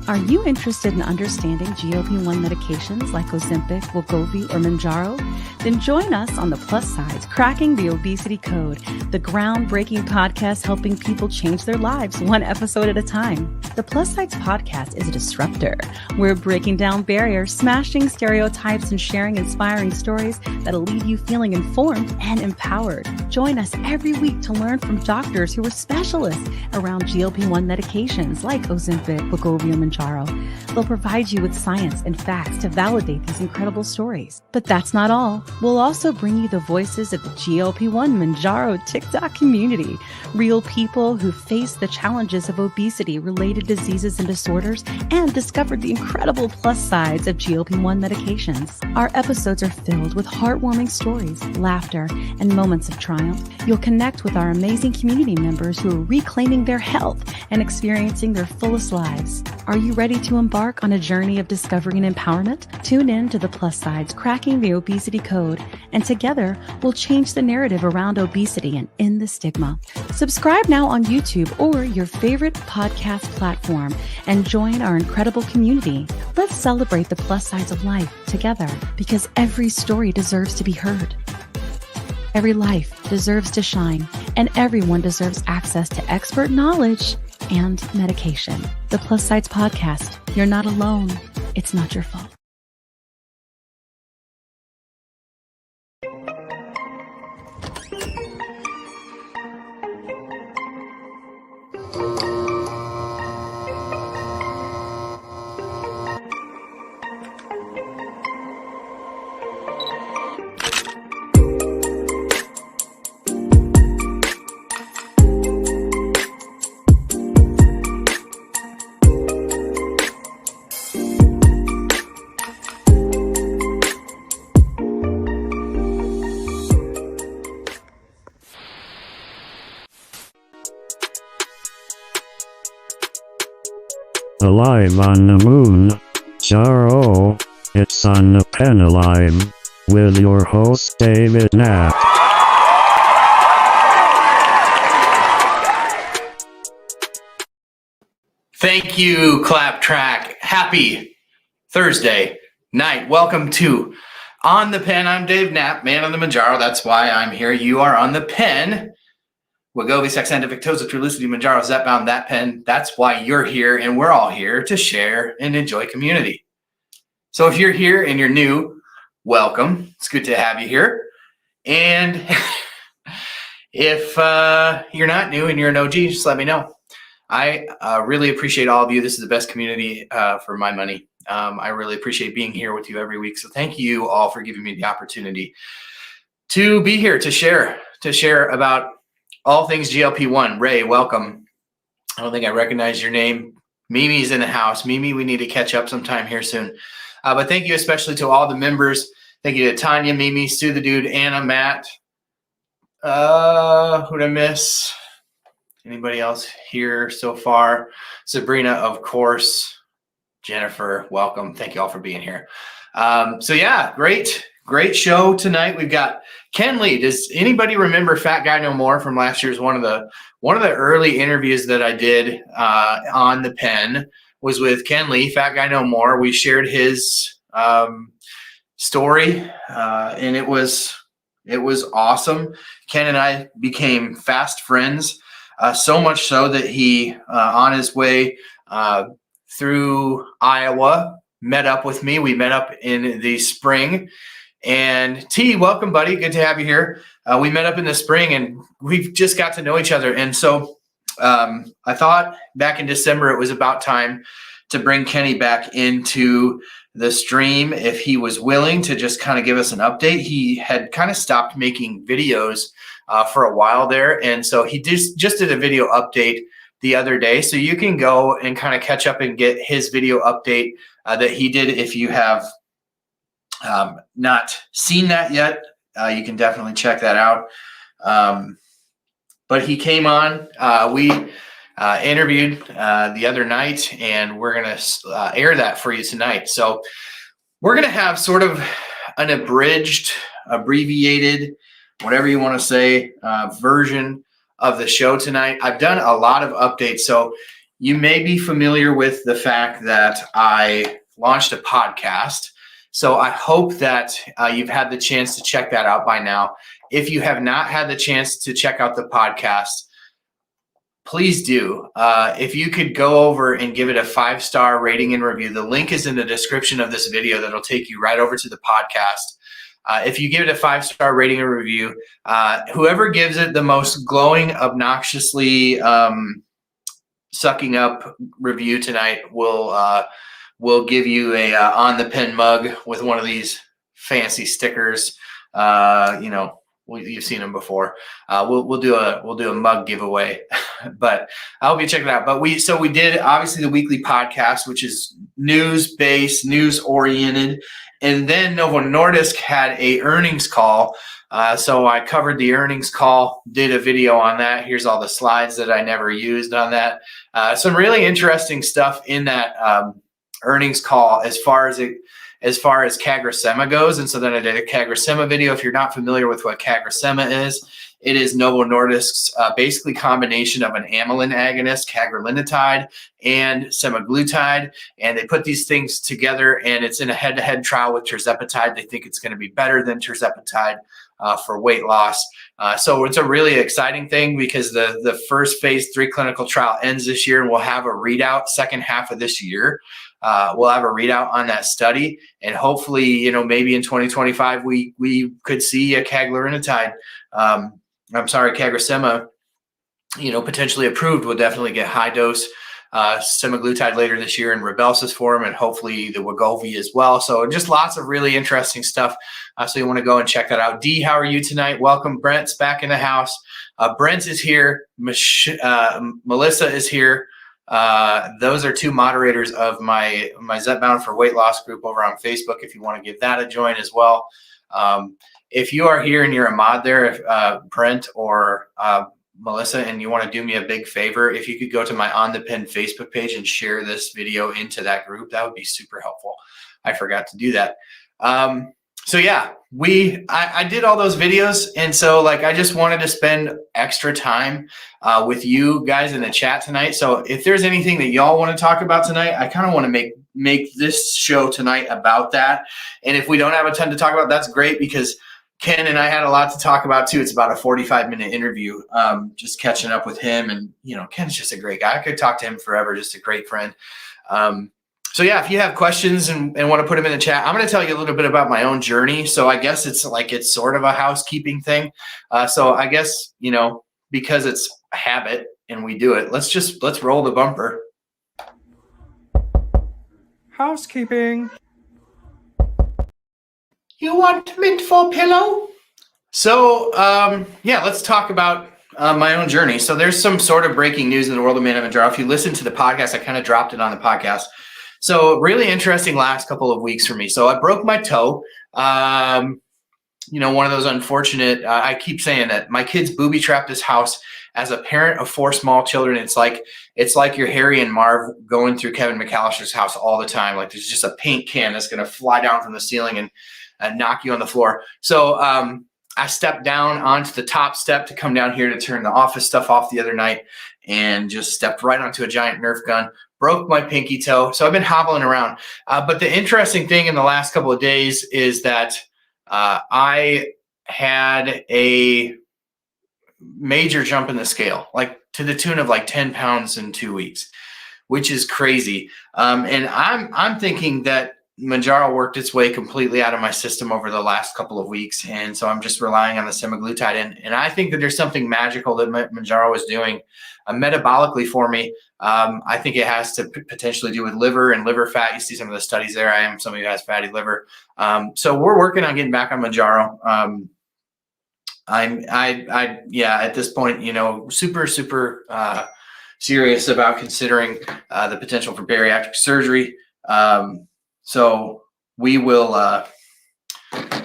Are you interested in understanding GLP-1 medications like Ozempic, Wegovy, or MOUNJARO? Then join us on The Plus Sides, Cracking the Obesity Code, the groundbreaking podcast helping people change their lives one episode at a time. The Plus Sides podcast is a disruptor. We're breaking down barriers, smashing stereotypes, and sharing inspiring stories that'll leave you feeling informed and empowered. Join us every week to learn from doctors who are specialists around GLP-1 medications like Ozempic, Wegovy, and MOUNJARO. They'll provide you with science and facts to validate these incredible stories. But that's not all. We'll also bring you the voices of the GLP-1 MOUNJARO TikTok community, real people who face the challenges of obesity-related diseases and disorders and discovered the incredible plus sides of GLP-1 medications. Our episodes are filled with heartwarming stories, laughter, and moments of triumph. You'll connect with our amazing community members who are reclaiming their health and experiencing their fullest lives. Are you ready to embark on a journey of discovery and empowerment? Tune in to The Plus Sides, Cracking the Obesity Code, and together we'll change the narrative around obesity and end the stigma. Subscribe now on YouTube or your favorite podcast platform and join our incredible community. Let's celebrate the plus sides of life together, because every story deserves to be heard. Every life deserves to shine, and everyone deserves access to expert knowledge and medication. The Plus Sides Podcast. You're not alone. It's not your fault. Alive on the MOUNJARO, it's on the pen alive, with your host David Knapp. Thank you, Clap Track. Happy Thursday night. Welcome to On the Pen. I'm Dave Knapp, man on the MOUNJARO. That's why I'm here. You are on the pen. Wegovy, Saxenda, Victoza, Trulicity, MOUNJARO, Zepbound, that pen. That's why you're here, and we're all here to share and enjoy community. So if you're here and you're new, welcome. It's good to have you here. And if you're not new and you're an OG, just let me know. I really appreciate all of you. This is the best community for my money. I really appreciate being here with you every week. So thank you all for giving me the opportunity to be here, to share about all things GLP-1. Ray, welcome. I don't think I recognize your name. Mimi's in the house. Mimi, we need to catch up sometime here soon. But thank you especially to all the members. Thank you to Tanya, Mimi, Stu the Dude, Anna, Matt. Who'd I miss? Anybody else here so far? Sabrina, of course. Jennifer, welcome. Thank you all for being here. So yeah, great show tonight. We've got Kenley. Does anybody remember Fat Guy No More from last year's one of the early interviews that I did on the pen was with Kenley, Fat Guy No More. We shared his story, and it was awesome. Ken and I became fast friends, so much so that he on his way through Iowa met up with me. We met up in the spring. And T, welcome, buddy. Good to have you here. We met up in the spring, and we've just got to know each other. And so I thought back in December it was about time to bring Kenny back into the stream if he was willing to just kind of give us an update. He had kind of stopped making videos for a while there, and so he just did a video update the other day. So you can go and kind of catch up and get his video update that he did if you have not seen that yet. You can definitely check that out. But he came on, we interviewed the other night, and we're going to air that for you tonight. So we're going to have sort of an abridged, abbreviated, whatever you want to say, version of the show tonight. I've done a lot of updates. So you may be familiar with the fact that I launched a podcast. So I hope that you've had the chance to check that out by now. If you have not had the chance to check out the podcast, please do. If you could go over and give it a 5-star rating and review, the link is in the description of this video. That'll take you right over to the podcast. If you give it a 5-star rating and review, whoever gives it the most glowing, obnoxiously sucking up review tonight will give you a on the pen mug with one of these fancy stickers. You've seen them before. We'll do a mug giveaway, but I hope you check it out. But we did obviously the weekly podcast, which is news based, news oriented, and then Novo Nordisk had a earnings call. So I covered the earnings call, did a video on that. Here's all the slides that I never used on that. Some really interesting stuff in that earnings call as far as CagriSema goes. And so then I did a CagriSema video. If you're not familiar with what CagriSema is, it is Novo Nordisk's basically combination of an amylin agonist, cagrilintide, and semaglutide. And they put these things together, and it's in a head-to-head trial with Tirzepatide. They think it's going to be better than Tirzepatide for weight loss. So it's a really exciting thing because the first phase 3 clinical trial ends this year, and we'll have a readout second half of this year. We'll have a readout on that study, and hopefully, maybe in 2025 we could see a CagriSema, potentially approved. We'll definitely get high dose semaglutide later this year in Rybelsus form, and hopefully the Wegovy as well. So just lots of really interesting stuff. So you want to go and check that out. Dee, how are you tonight? Welcome. Brent's back in the house. Brent is here. Melissa is here. Those are 2 moderators of my Zepbound for Weight Loss group over on Facebook, if you want to give that a join as well. If you are here and you're a mod there, Brent or Melissa, and you want to do me a big favor, if you could go to my On the Pen Facebook page and share this video into that group, that would be super helpful. I forgot to do that. So yeah, I did all those videos, and so I just wanted to spend extra time with you guys in the chat tonight. So if there's anything that y'all want to talk about tonight, I kind of want to make this show tonight about that. And if we don't have a ton to talk about, that's great, because Ken and I had a lot to talk about too. It's about a 45-minute interview, just catching up with him. And Ken's just a great guy. I could talk to him forever, just a great friend. So yeah, if you have questions and want to put them in the chat, I'm going to tell you a little bit about my own journey. So I guess it's sort of a housekeeping thing. So I guess, because it's a habit and we do it, let's roll the bumper. Housekeeping. You want mint for pillow? So yeah, let's talk about my own journey. So there's some sort of breaking news in the world of Man Mounjaro. If you listen to the podcast, I kind of dropped it on the podcast. So really interesting last couple of weeks for me. So I broke my toe. One of those unfortunate, I keep saying that my kids booby trapped this house. As a parent of 4 small children, it's like you're Harry and Marv going through Kevin McAllister's house all the time. Like there's just a paint can that's going to fly down from the ceiling and knock you on the floor. So I stepped down onto the top step to come down here to turn the office stuff off the other night, and just stepped right onto a giant Nerf gun, broke my pinky toe. So I've been hobbling around. But the interesting thing in the last couple of days is that I had a major jump in the scale, to the tune of 10 pounds in 2 weeks, which is crazy. And I'm thinking that Mounjaro worked its way completely out of my system over the last couple of weeks. And so I'm just relying on the semaglutide. And I think that there's something magical that Mounjaro is doing metabolically for me. I think it has to potentially do with liver and liver fat. You see some of the studies there. I am somebody who has fatty liver. So we're working on getting back on Mounjaro. At this point, super serious about considering the potential for bariatric surgery. So we will,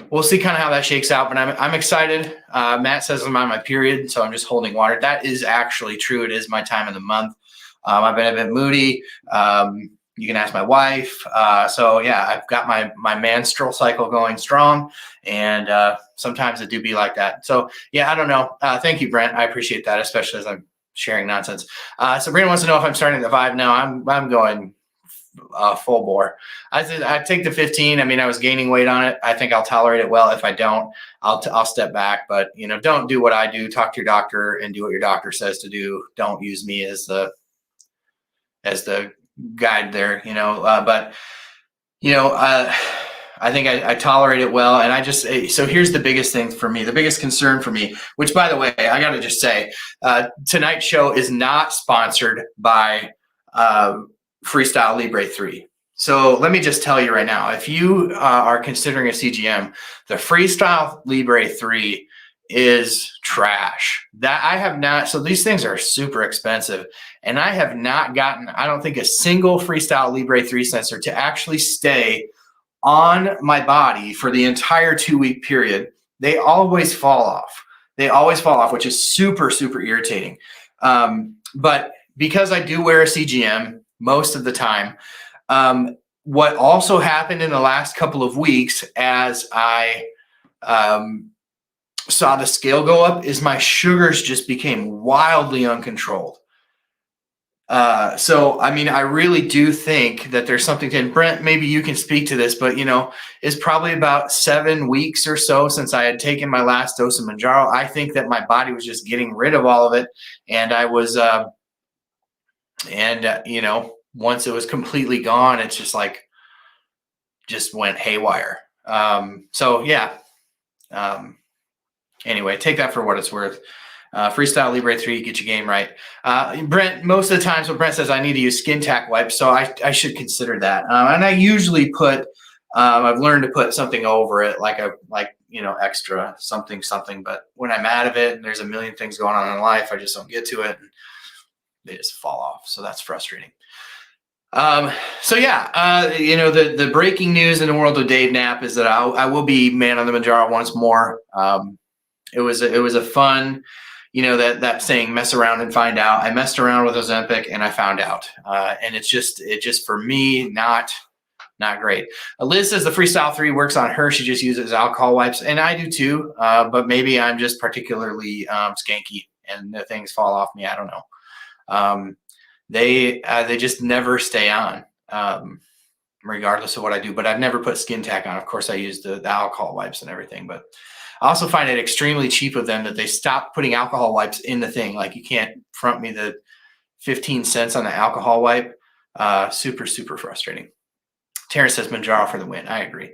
we'll see kind of how that shakes out, but I'm excited. Matt says I'm on my period, so I'm just holding water. That is actually true. It is my time of the month. I've been a bit moody. You can ask my wife. So yeah, I've got my menstrual cycle going strong, and sometimes it do be like that. So yeah, I don't know. Thank you, Brent. I appreciate that, especially as I'm sharing nonsense. Sabrina wants to know if I'm starting the 5 now. I'm going full bore. I take the 15. I mean, I was gaining weight on it. I think I'll tolerate it well. If I don't, I'll step back. But don't do what I do. Talk to your doctor and do what your doctor says to do. Don't use me as the guide there. I think I tolerate it well. And so here's the biggest thing for me, the biggest concern for me, which, by the way, I got to just say, tonight's show is not sponsored by Freestyle Libre 3. So let me just tell you right now, if you are considering a CGM, the Freestyle Libre 3 is trash. That I have not. So these things are super expensive, and I have not gotten, I don't think, a single Freestyle Libre 3 sensor to actually stay on my body for the entire 2-week period. They always fall off. Which is super, super irritating. But because I do wear a CGM most of the time, what also happened in the last couple of weeks as I saw the scale go up is my sugars just became wildly uncontrolled. So, I mean, I really do think that there's something to, and Brent, maybe you can speak to this, but it's probably about 7 weeks or so since I had taken my last dose of MOUNJARO. I think that my body was just getting rid of all of it. And I was, once it was completely gone, it's just went haywire. Anyway, take that for what it's worth. Freestyle Libre 3, get your game right. Brent, most of the times what Brent says, I need to use skin tack wipes, so I should consider that. And I usually put, I've learned to put something over it, like extra something. But when I'm out of it and there's a million things going on in life, I just don't get to it, and they just fall off. So that's frustrating. The breaking news in the world of Dave Knapp is that I will be man on the MOUNJARO once more. It was a fun, that saying, mess around and find out. I messed around with Ozempic and I found out. And it just for me, not great. Liz says the Freestyle 3 works on her. She just uses alcohol wipes, and I do too. But maybe I'm just particularly skanky and the things fall off me. I don't know. They just never stay on, regardless of what I do. But I've never put skin tack on. Of course, I use the alcohol wipes and everything, but I also find it extremely cheap of them that they stopped putting alcohol wipes in the thing. Like, you can't front me the 15 cents on the alcohol wipe. Super, super frustrating. Terrence says MOUNJARO for the win. I agree.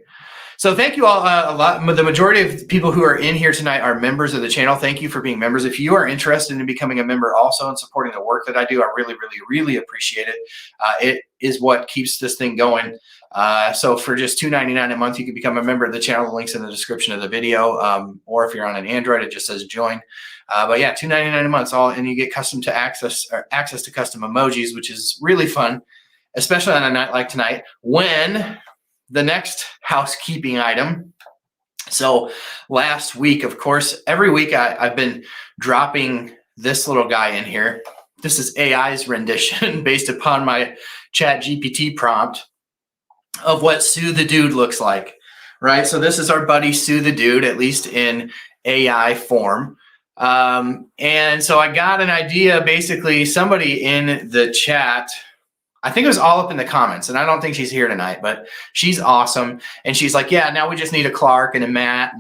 So thank you all a lot. The majority of people who are in here tonight are members of the channel. Thank you for being members. If you are interested in becoming a member also and supporting the work that I do, I really, really, really appreciate it. It is what keeps this thing going. So for just $2.99 a month, you can become a member of the channel. The link's in the description of the video. Or if you're on an Android, it just says join. But yeah, $2.99 a month, and you get access to custom emojis, which is really fun, especially on a night like tonight when the next housekeeping item. So last week, of course, every week I've been dropping this little guy in here. This is AI's rendition based upon my ChatGPT prompt of what Sue the Dude looks like, right? So this is our buddy Sue the Dude, at least in AI form. And so I got an idea, basically somebody in the chat, I think it was all up in the comments, and I don't think she's here tonight, but she's awesome. And she's like, yeah, now we just need a Clark and a Matt.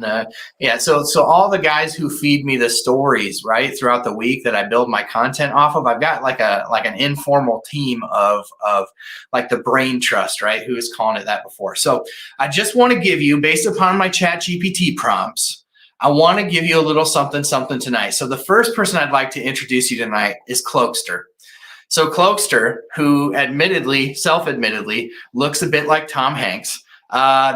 And so all the guys who feed me the stories, right, throughout the week that I build my content off of, I've got like an informal team of like the brain trust, right, who is calling it that before. So I just want to give you, based upon my ChatGPT prompts, I want to give you a little something tonight. So the first person I'd like to introduce you tonight is Cloakster. So Cloakster, who self-admittedly looks a bit like Tom Hanks.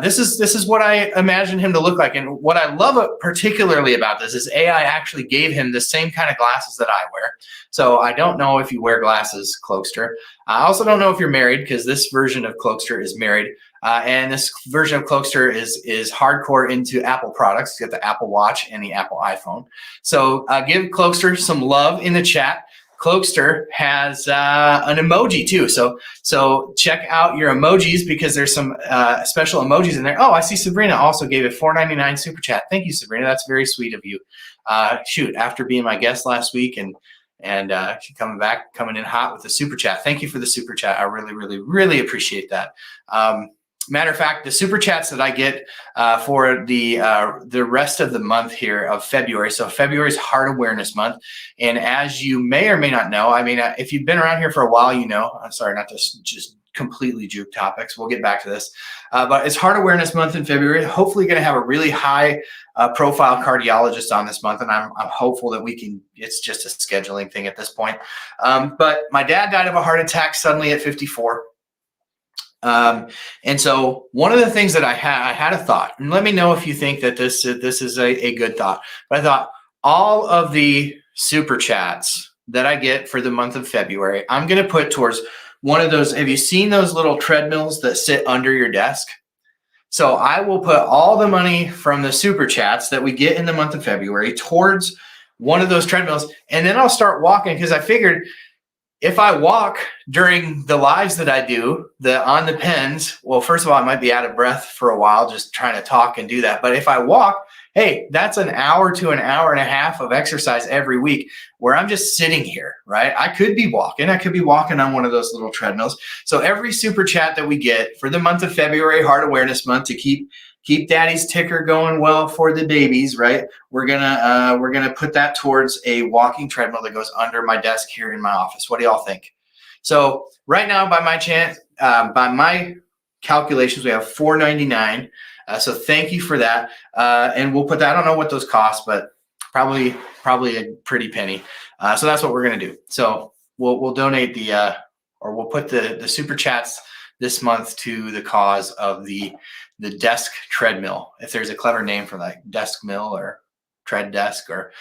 This is what I imagine him to look like. And what I love particularly about this is AI actually gave him the same kind of glasses that I wear. So I don't know if you wear glasses, Cloakster. I also don't know if you're married, because this version of Cloakster is married. And this version of Cloakster is hardcore into Apple products. You got the Apple Watch and the Apple iPhone. So give Cloakster some love in the chat. Cloakster has an emoji too. So check out your emojis, because there's some special emojis in there. Oh, I see Sabrina also gave a $4.99 super chat. Thank you, Sabrina. That's very sweet of you. After being my guest last week and And she's coming in hot with the super chat. Thank you for the super chat. I really, really, really appreciate that. Matter of fact, the super chats that I get for the rest of the month here of February. So February is Heart Awareness Month, and as you may or may not know, I mean, if you've been around here for a while, you know. I'm sorry, not to just completely juke topics. We'll get back to this, but it's Heart Awareness Month in February. Hopefully, going to have a really high profile cardiologist on this month, and I'm hopeful that we can. It's just a scheduling thing at this point. But my dad died of a heart attack suddenly at 54. And so one of the things that I had a thought, and let me know if you think that this is a good thought, but I thought all of the super chats that I get for the month of February, I'm going to put towards one of those. Have you seen those little treadmills that sit under your desk? So I will put all the money from the super chats that we get in the month of February towards one of those treadmills. And then I'll start walking, because I figured if I walk during the lives that I do, on the pens, well, first of all, I might be out of breath for a while just trying to talk and do that. But if I walk, hey, that's an hour to an hour and a half of exercise every week where I'm just sitting here, right? I could be walking. I could be walking on one of those little treadmills. So every super chat that we get for the month of February, Heart Awareness Month, to keep daddy's ticker going well for the babies, right? We're gonna put that towards a walking treadmill that goes under my desk here in my office. What do y'all think? So right now, by my calculations, we have $4.99. So thank you for that, and we'll put that. I don't know what those cost, but probably a pretty penny. So that's what we're gonna do. So we'll donate we'll put the super chats this month to the cause of the desk treadmill. If there's a clever name for that, desk mill or tread desk, or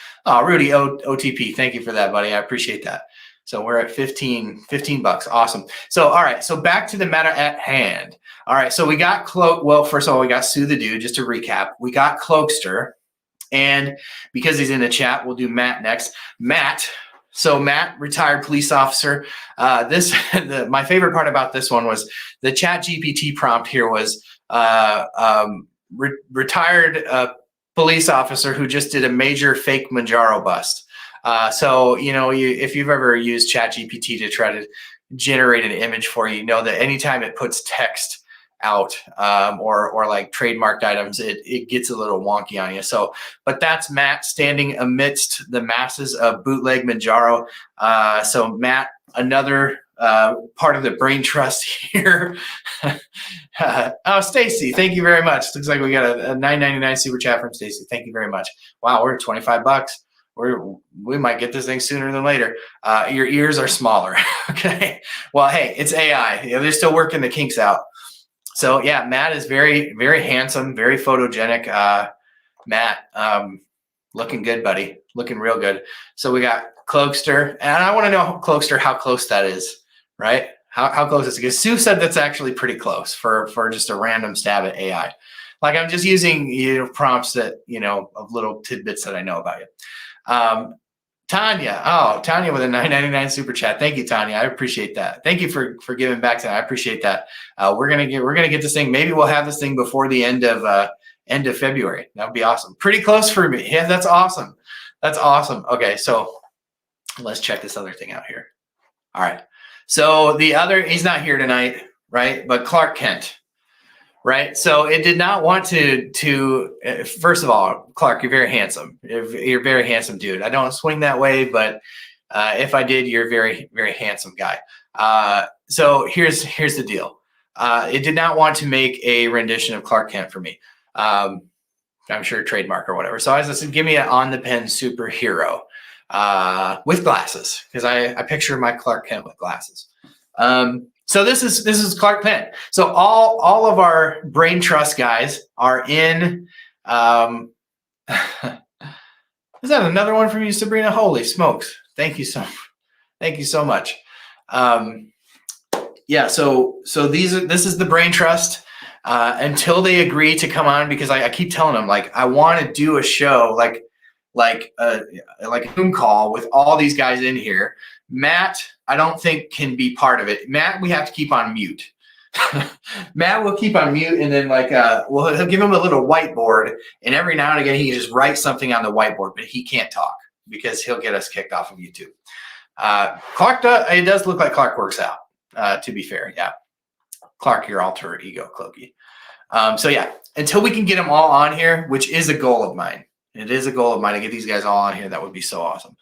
Rudy OTP. Thank you for that, buddy. I appreciate that. So we're at 15 bucks. Awesome. So, all right. So back to the matter at hand. All right. So we got well, first of all, we got Sue the Dude. Just to recap, we got Cloakster, and because he's in the chat, we'll do Matt next. Matt, retired police officer. My favorite part about this one was the Chat GPT prompt here was retired police officer who just did a major fake MOUNJARO bust. So, you know, if you've ever used Chat GPT to try to generate an image for you, know that anytime it puts text out or like trademarked items, it gets a little wonky on you. So, but that's Matt standing amidst the masses of bootleg MOUNJARO. So Matt, another part of the brain trust here. Stacy, thank you very much. Looks like we got a $9.99 super chat from Stacy. Thank you very much. Wow, we're at 25 bucks. We might get this thing sooner than later. Your ears are smaller. Okay. Well, hey, it's AI. You know, they're still working the kinks out. So yeah, Matt is very, very handsome, very photogenic. Matt, looking good, buddy. Looking real good. So we got Cloakster, and I want to know, Cloakster, how close that is, right? How close is it? Because Sue said that's actually pretty close for just a random stab at AI. Like, I'm just using prompts that, of little tidbits that I know about you. Tanya with a $9.99 super chat. Thank you, Tanya. I appreciate that. Thank you for giving back to that. I appreciate that. We're gonna get this thing. Maybe we'll have this thing before the end of February. That would be awesome. Pretty close for me. Yeah, that's awesome. That's awesome. Okay, so let's check this other thing out here. All right. So he's not here tonight, right? But Clark Kent. Right. So it did not want to first of all, Clark, you're very handsome. You're a very handsome dude. I don't swing that way, but if I did, you're a very, very handsome guy. So here's the deal. It did not want to make a rendition of Clark Kent for me. I'm sure trademark or whatever. So I said, give me an on the pen superhero with glasses, because I picture my Clark Kent with glasses. So this is Clark Kent. So all of our brain trust guys are in. Is that another one from you, Sabrina? Holy smokes! Thank you so much. Yeah. So this is the brain trust until they agree to come on, because I keep telling them, like, I want to do a show like a Zoom call with all these guys in here. Matt, I don't think can be part of it. Matt, we have to keep on mute. Matt will keep on mute, and then he'll give him a little whiteboard, and every now and again he can just write something on the whiteboard, but he can't talk because he'll get us kicked off of YouTube. Clark does, it does look like Clark works out, to be fair. Yeah. Clark, your alter ego, Clokey. So yeah, until we can get them all on here, which is a goal of mine. It is a goal of mine to get these guys all on here. That would be so awesome.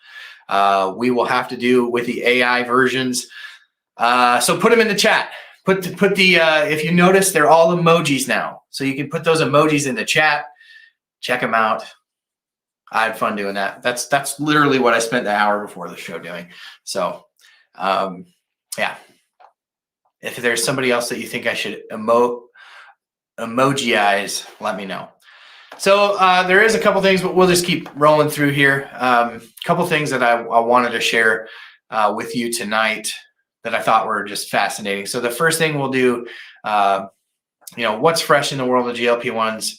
We will have to do with the AI versions. So put them in the chat. Put the if you notice, they're all emojis now. So you can put those emojis in the chat. Check them out. I had fun doing that. That's literally what I spent the hour before the show doing. So yeah. If there's somebody else that you think I should emojiize, let me know. So there is a couple things, but we'll just keep rolling through here. A couple things that I wanted to share with you tonight that I thought were just fascinating. So the first thing we'll do, what's fresh in the world of GLP-1s.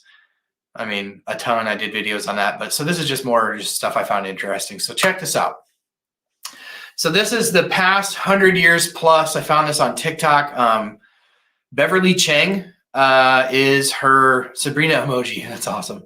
I mean, a ton. I did videos on that, but so this is just more just stuff I found interesting. So check this out. So this is the past 100 years plus. I found this on TikTok. Beverly Cheng is her Sabrina emoji. That's awesome.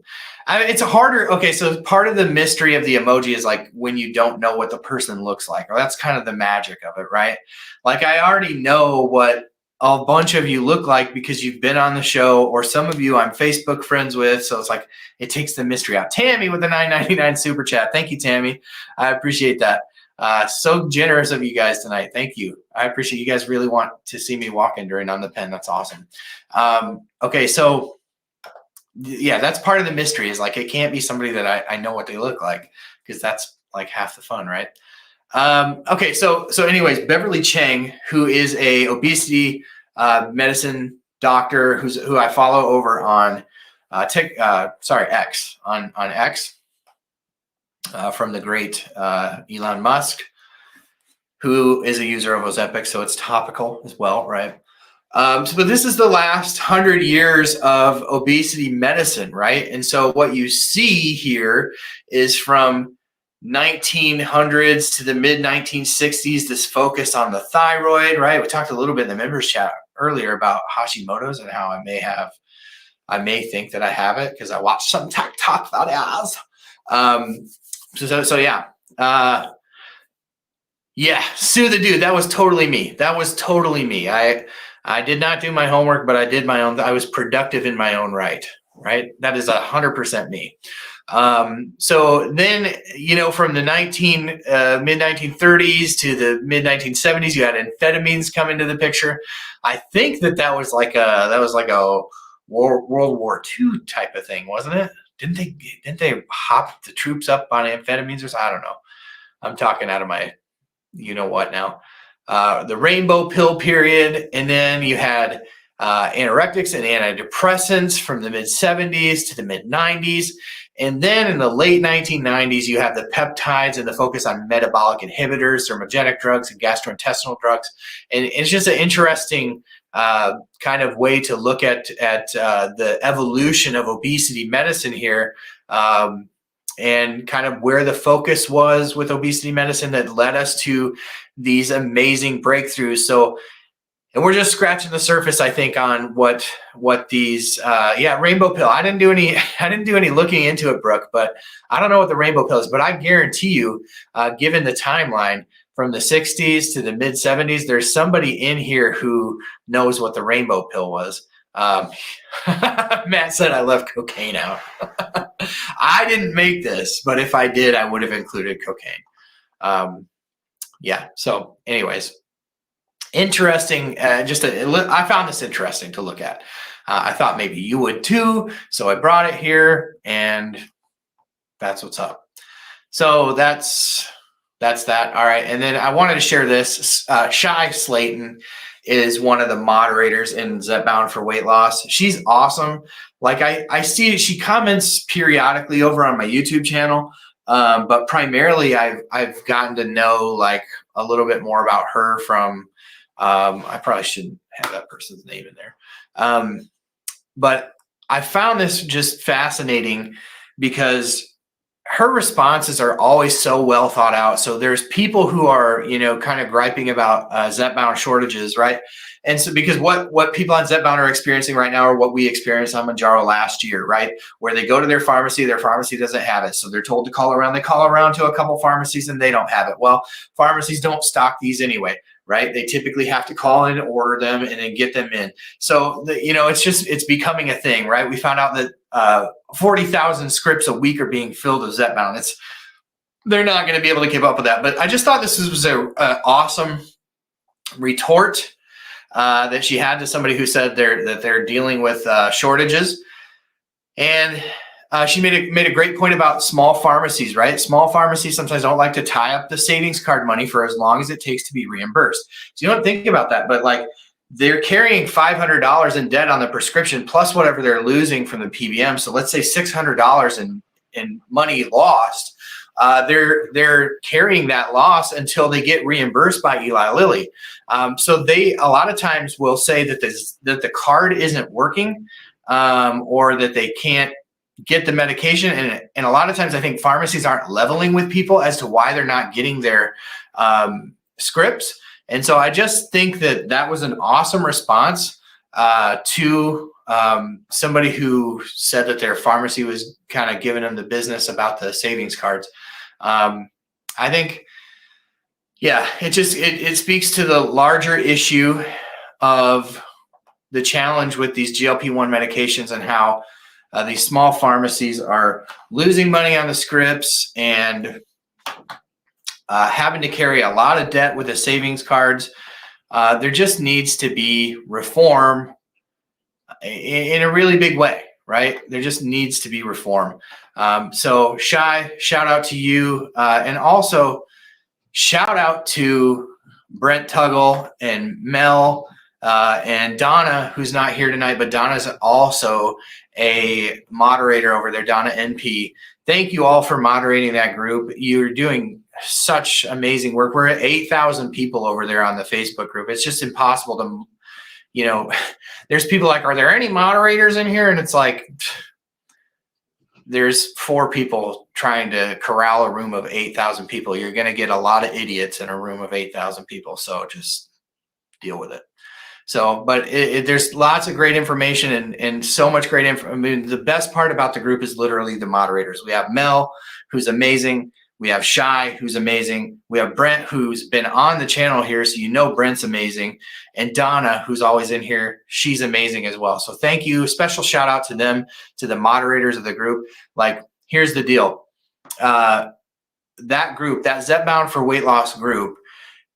It's a harder. Okay, so part of the mystery of the emoji is like when you don't know what the person looks like, or that's kind of the magic of it, right? Like I already know what a bunch of you look like because you've been on the show, or some of you I'm Facebook friends with. So it's like it takes the mystery out. Tammy with the $9.99 super chat. Thank you, Tammy. I appreciate that. So generous of you guys tonight. Thank you. I appreciate you guys really want to see me walking during On the Pen. That's awesome. Okay, so yeah, that's part of the mystery is like it can't be somebody that I know what they look like because that's like half the fun, right? Okay, so anyways, Beverly Cheng, who is a obesity medicine doctor who I follow over on X on X. From the great Elon Musk, who is a user of Ozempic, so it's topical as well, right? But this is the last 100 years of obesity medicine, right? And so what you see here is from 1900s to the mid 1960s, this focus on the thyroid, right? We talked a little bit in the members chat earlier about Hashimoto's and how I may think that I have it because I watched some TikTok videos. So yeah. Yeah, sue the dude. That was totally me. That was totally me. I did not do my homework, but I did my own. I was productive in my own right? That is 100% me. So then, from the mid 1930s to the mid 1970s, you had amphetamines come into the picture. I think that was like a World War II type of thing, wasn't it? Didn't they hop the troops up on amphetamines or something? I don't know. I'm talking out of my what now. The rainbow pill period, and then you had anorectics and antidepressants from the mid 70s to the mid 90s. And then in the late 1990s, you have the peptides and the focus on metabolic inhibitors, thermogenic drugs, and gastrointestinal drugs. And it's just an interesting kind of way to look at the evolution of obesity medicine here, and kind of where the focus was with obesity medicine that led us to these amazing breakthroughs. So, and we're just scratching the surface, I think, on what these rainbow pill. I didn't do any looking into it, Brooke, but I don't know what the rainbow pill is. But I guarantee you, given the timeline from the 60s to the mid 70s, there's somebody in here who knows what the rainbow pill was. Matt said I left cocaine out. I didn't make this, but if I did, I would have included cocaine. So anyways, interesting. I found this interesting to look at. I thought maybe you would too. So I brought it here and that's what's up. So that's that. All right. And then I wanted to share this. Shy Slayton is one of the moderators in Bound for Weight Loss. She's awesome. Like I see she comments periodically over on my YouTube channel. But primarily I've gotten to know like a little bit more about her from, I probably shouldn't have that person's name in there. But I found this just fascinating because her responses are always so well thought out. So there's people who are, kind of griping about Zepbound shortages, right? And so because what people on Zepbound are experiencing right now are what we experienced on MOUNJARO last year, right? Where they go to their pharmacy doesn't have it. So they're told to call around. They call around to a couple pharmacies and they don't have it. Well, pharmacies don't stock these anyway, right? They typically have to call in, order them, and then get them in. So, it's becoming a thing, right? We found out that 40,000 scripts a week are being filled with Zepbound. They're not going to be able to keep up with that. But I just thought this was an awesome retort that she had to somebody who said they're dealing with shortages. And she made a great point about small pharmacies, right? Small pharmacies sometimes don't like to tie up the savings card money for as long as it takes to be reimbursed. So you don't think about that, but like they're carrying $500 in debt on the prescription plus whatever they're losing from the PBM. So let's say $600 in money lost. They're carrying that loss until they get reimbursed by Eli Lilly. So they a lot of times will say that the card isn't working, or that they can't get the medication. And a lot of times I think pharmacies aren't leveling with people as to why they're not getting their scripts. And so I just think that was an awesome response to somebody who said that their pharmacy was kind of giving them the business about the savings cards. I think, it speaks to the larger issue of the challenge with these GLP-1 medications and how these small pharmacies are losing money on the scripts and having to carry a lot of debt with the savings cards. There just needs to be reform in a really big way, right? There just needs to be reform. So Shai, shout out to you. And also shout out to Brent Tuggle and Mel and Donna, who's not here tonight, but Donna's also a moderator over there, Donna NP. Thank you all for moderating that group. You're doing such amazing work. We're at 8,000 people over there on the Facebook group. It's just impossible to, there's people like, are there any moderators in here? And it's like, there's 4 people trying to corral a room of 8,000 people. You're going to get a lot of idiots in a room of 8,000 people. So just deal with it. So, but there's lots of great information and so much great info. I mean, the best part about the group is literally the moderators. We have Mel, who's amazing. We have Shai, who's amazing. We have Brent, who's been on the channel here, so Brent's amazing. And Donna, who's always in here, she's amazing as well. So thank you. Special shout out to them, to the moderators of the group. Like, here's the deal. That group, that Zepbound for Weight Loss group,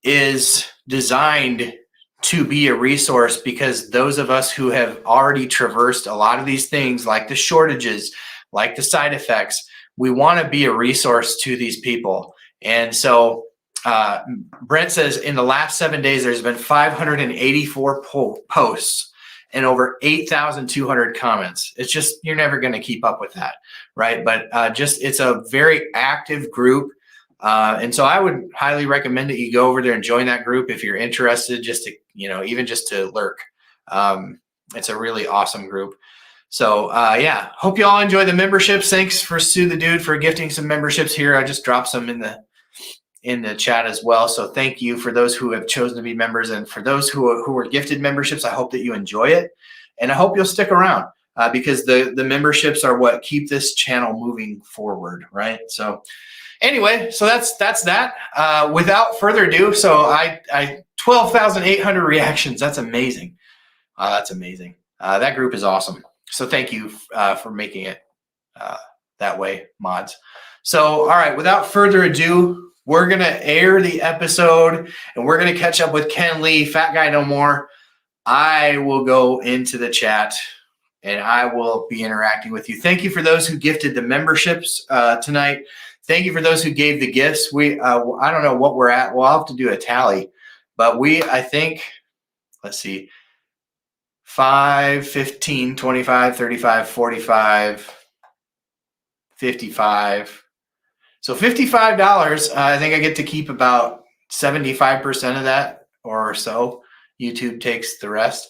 is designed to be a resource because those of us who have already traversed a lot of these things, like the shortages, like the side effects, we want to be a resource to these people. And so Brent says in the last 7 days, there's been 584 posts and over 8,200 comments. It's just, you're never going to keep up with that, right? But it's a very active group. And so I would highly recommend that you go over there and join that group if you're interested, just to, even just to lurk. It's a really awesome group. So hope you all enjoy the memberships. Thanks for Sue the Dude for gifting some memberships here. I just dropped some in the chat as well. So thank you for those who have chosen to be members, and for those who were gifted memberships. I hope that you enjoy it, and I hope you'll stick around because the memberships are what keep this channel moving forward, right? So anyway, so that's that. Without further ado, so I 12,800 reactions. That's amazing. That's amazing. That group is awesome. So thank you for making it that way, mods. So, all right, without further ado, we're going to air the episode and we're going to catch up with Kenley, Fat Guy No More. I will go into the chat and I will be interacting with you. Thank you for those who gifted the memberships tonight. Thank you for those who gave the gifts. I don't know what we're at. We'll have to do a tally, but I think, let's see, 5, 15, 25, 35, 45, 55. So $55. I think I get to keep about 75% of that or so. YouTube takes the rest.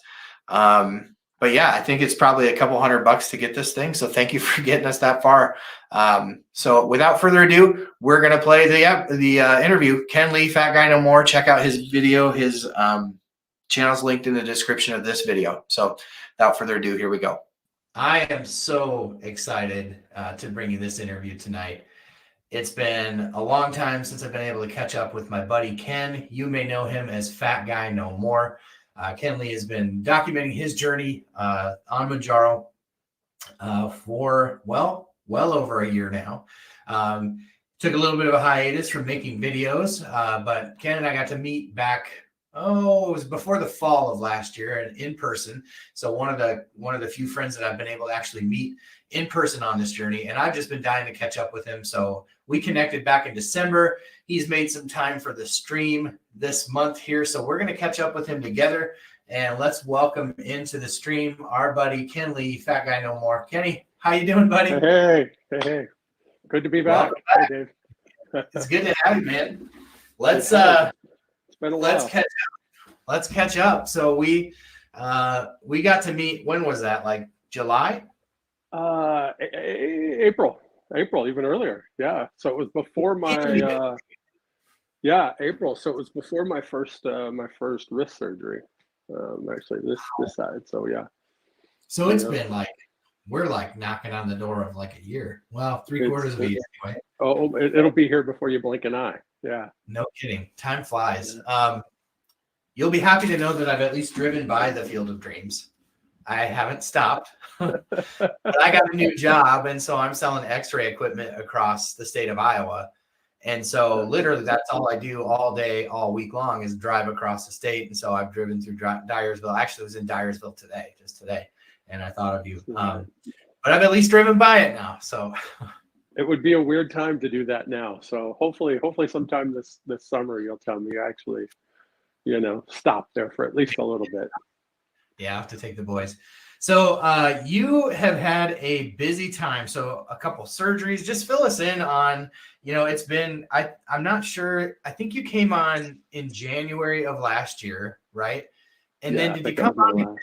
But yeah, I think it's probably a couple $100 to get this thing. So thank you for getting us that far. So without further ado, we're going to play the interview. Kenley, Fat Guy No More. Check out his video. His channel's linked in the description of this video. So without further ado, here we go. I am so excited to bring you this interview tonight. It's been a long time since I've been able to catch up with my buddy Ken. You may know him as Fat Guy No More. Kenley has been documenting his journey on MOUNJARO for, well over a year now. Took a little bit of a hiatus from making videos, but Ken and I got to meet back, it was before the fall of last year and in person. So one of the few friends that I've been able to actually meet in person on this journey, and I've just been dying to catch up with him. So we connected back in December. He's made some time for the stream this month here. So we're going to catch up with him together, and let's welcome into the stream our buddy Kenley, Fat Guy No More. Kenny, how you doing, buddy? Hey. Good to be back. Hey, Dave. It's good to have you, man. Let's it's been a while. Let's catch up. So we got to meet, when was that? Like July? April, even earlier. Yeah. So it was before my April. So it was before my first wrist surgery. Actually this side. So yeah. So it's been like, we're like knocking on the door of like a year. Well, 3/4 of a year anyway. Oh, it'll be here before you blink an eye. Yeah. No kidding. Time flies. You'll be happy to know that I've at least driven by the Field of Dreams. I haven't stopped, but I got a new job. And so I'm selling x-ray equipment across the state of Iowa. And so literally that's all I do all day, all week long is drive across the state. And so I've driven through Dyersville. Actually, I was in Dyersville just today. And I thought of you. But I've at least driven by it now. So it would be a weird time to do that now. So hopefully sometime this summer you'll tell me you actually, stop there for at least a little bit. Yeah, I have to take the boys. So you have had a busy time. So a couple surgeries. Just fill us in on, it's been, I'm not sure. I think you came on in January of last year, right? And then did you come on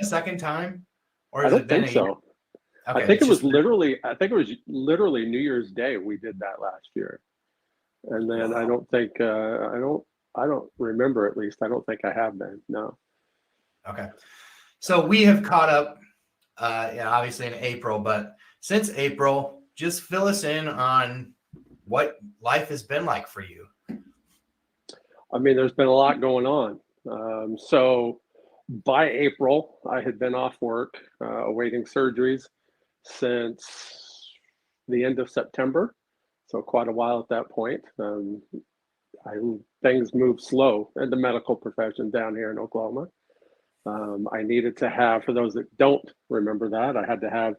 a second time? Or has I don't think so. Okay, I think it was literally New Year's Day we did that last year. And then wow. I don't think I don't remember, at least. I don't think I have been. No. Okay. So we have caught up obviously in April, but since April, just fill us in on what life has been like for you. I mean, there's been a lot going on. So by April, I had been off work, awaiting surgeries since the end of September. So quite a while at that point. Things move slow in the medical profession down here in Oklahoma. I needed to have, for those that don't remember that, I had to have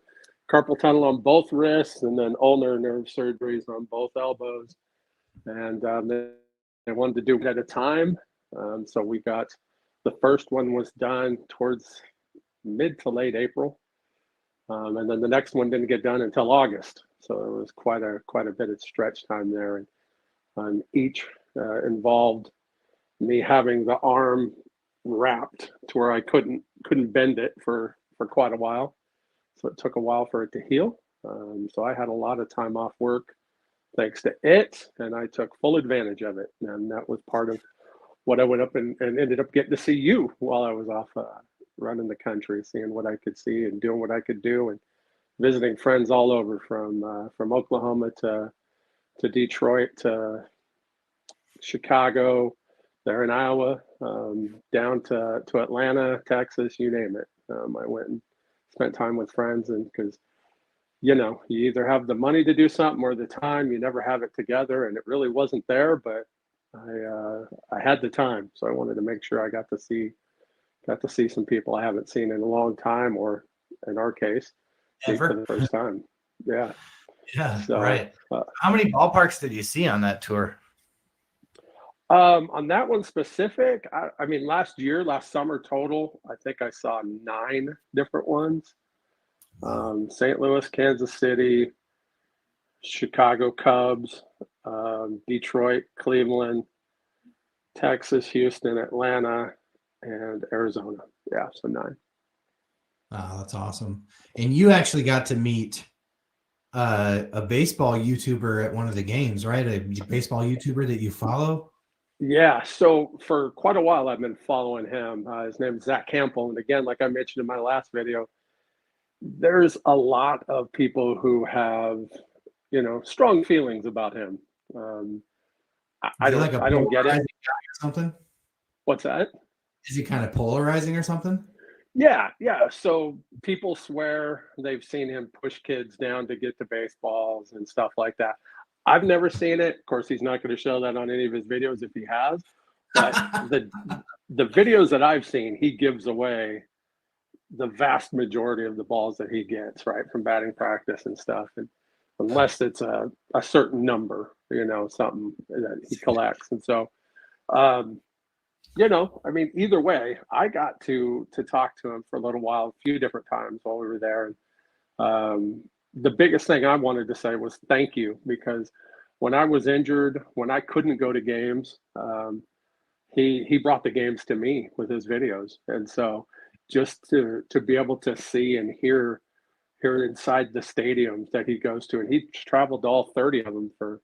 carpal tunnel on both wrists and then ulnar nerve surgeries on both elbows. And they wanted to do it at a time. So we got, the first one was done towards mid to late April. And then the next one didn't get done until August. So it was quite a bit of stretch time there. And each involved me having the arm wrapped to where I couldn't bend it for quite a while. So it took a while for it to heal. So I had a lot of time off work thanks to it, and I took full advantage of it. And that was part of what I went up and ended up getting to see you while I was off running the country, seeing what I could see and doing what I could do, and visiting friends all over from Oklahoma to Detroit to Chicago, there in Iowa, down to Atlanta, Texas, you name it. I went and spent time with friends, and because you either have the money to do something or the time, you never have it together, and it really wasn't there, but I had the time, so I wanted to make sure I got to see some people I haven't seen in a long time, or in our case, for the first time. Yeah. So, right. How many ballparks did you see on that tour? On that one specific, I mean, last summer total, I think I saw 9 different ones. St. Louis, Kansas City, Chicago Cubs, Detroit, Cleveland, Texas, Houston, Atlanta, and Arizona. Yeah, so 9. Oh, that's awesome. And you actually got to meet a baseball YouTuber at one of the games, right? A baseball YouTuber that you follow? Yeah, so for quite a while I've been following him. His name is Zach Campbell, and again, like I mentioned in my last video, there's a lot of people who have, strong feelings about him. Is he like a I don't get it. polarizing guy or something? What's that? Is he kind of polarizing or something? Yeah, yeah. So people swear they've seen him push kids down to get to baseballs and stuff like that. I've never seen it. Of course, he's not going to show that on any of his videos if he has. But the videos that I've seen, he gives away the vast majority of the balls that he gets, right, from batting practice and stuff. And unless it's a certain number, something that he collects. And so, I mean, either way, I got to talk to him for a little while, a few different times while we were there. And the biggest thing I wanted to say was thank you, because when I was injured, when I couldn't go to games, he brought the games to me with his videos. And so just to be able to see and hear inside the stadiums that he goes to, and he traveled to all 30 of them for,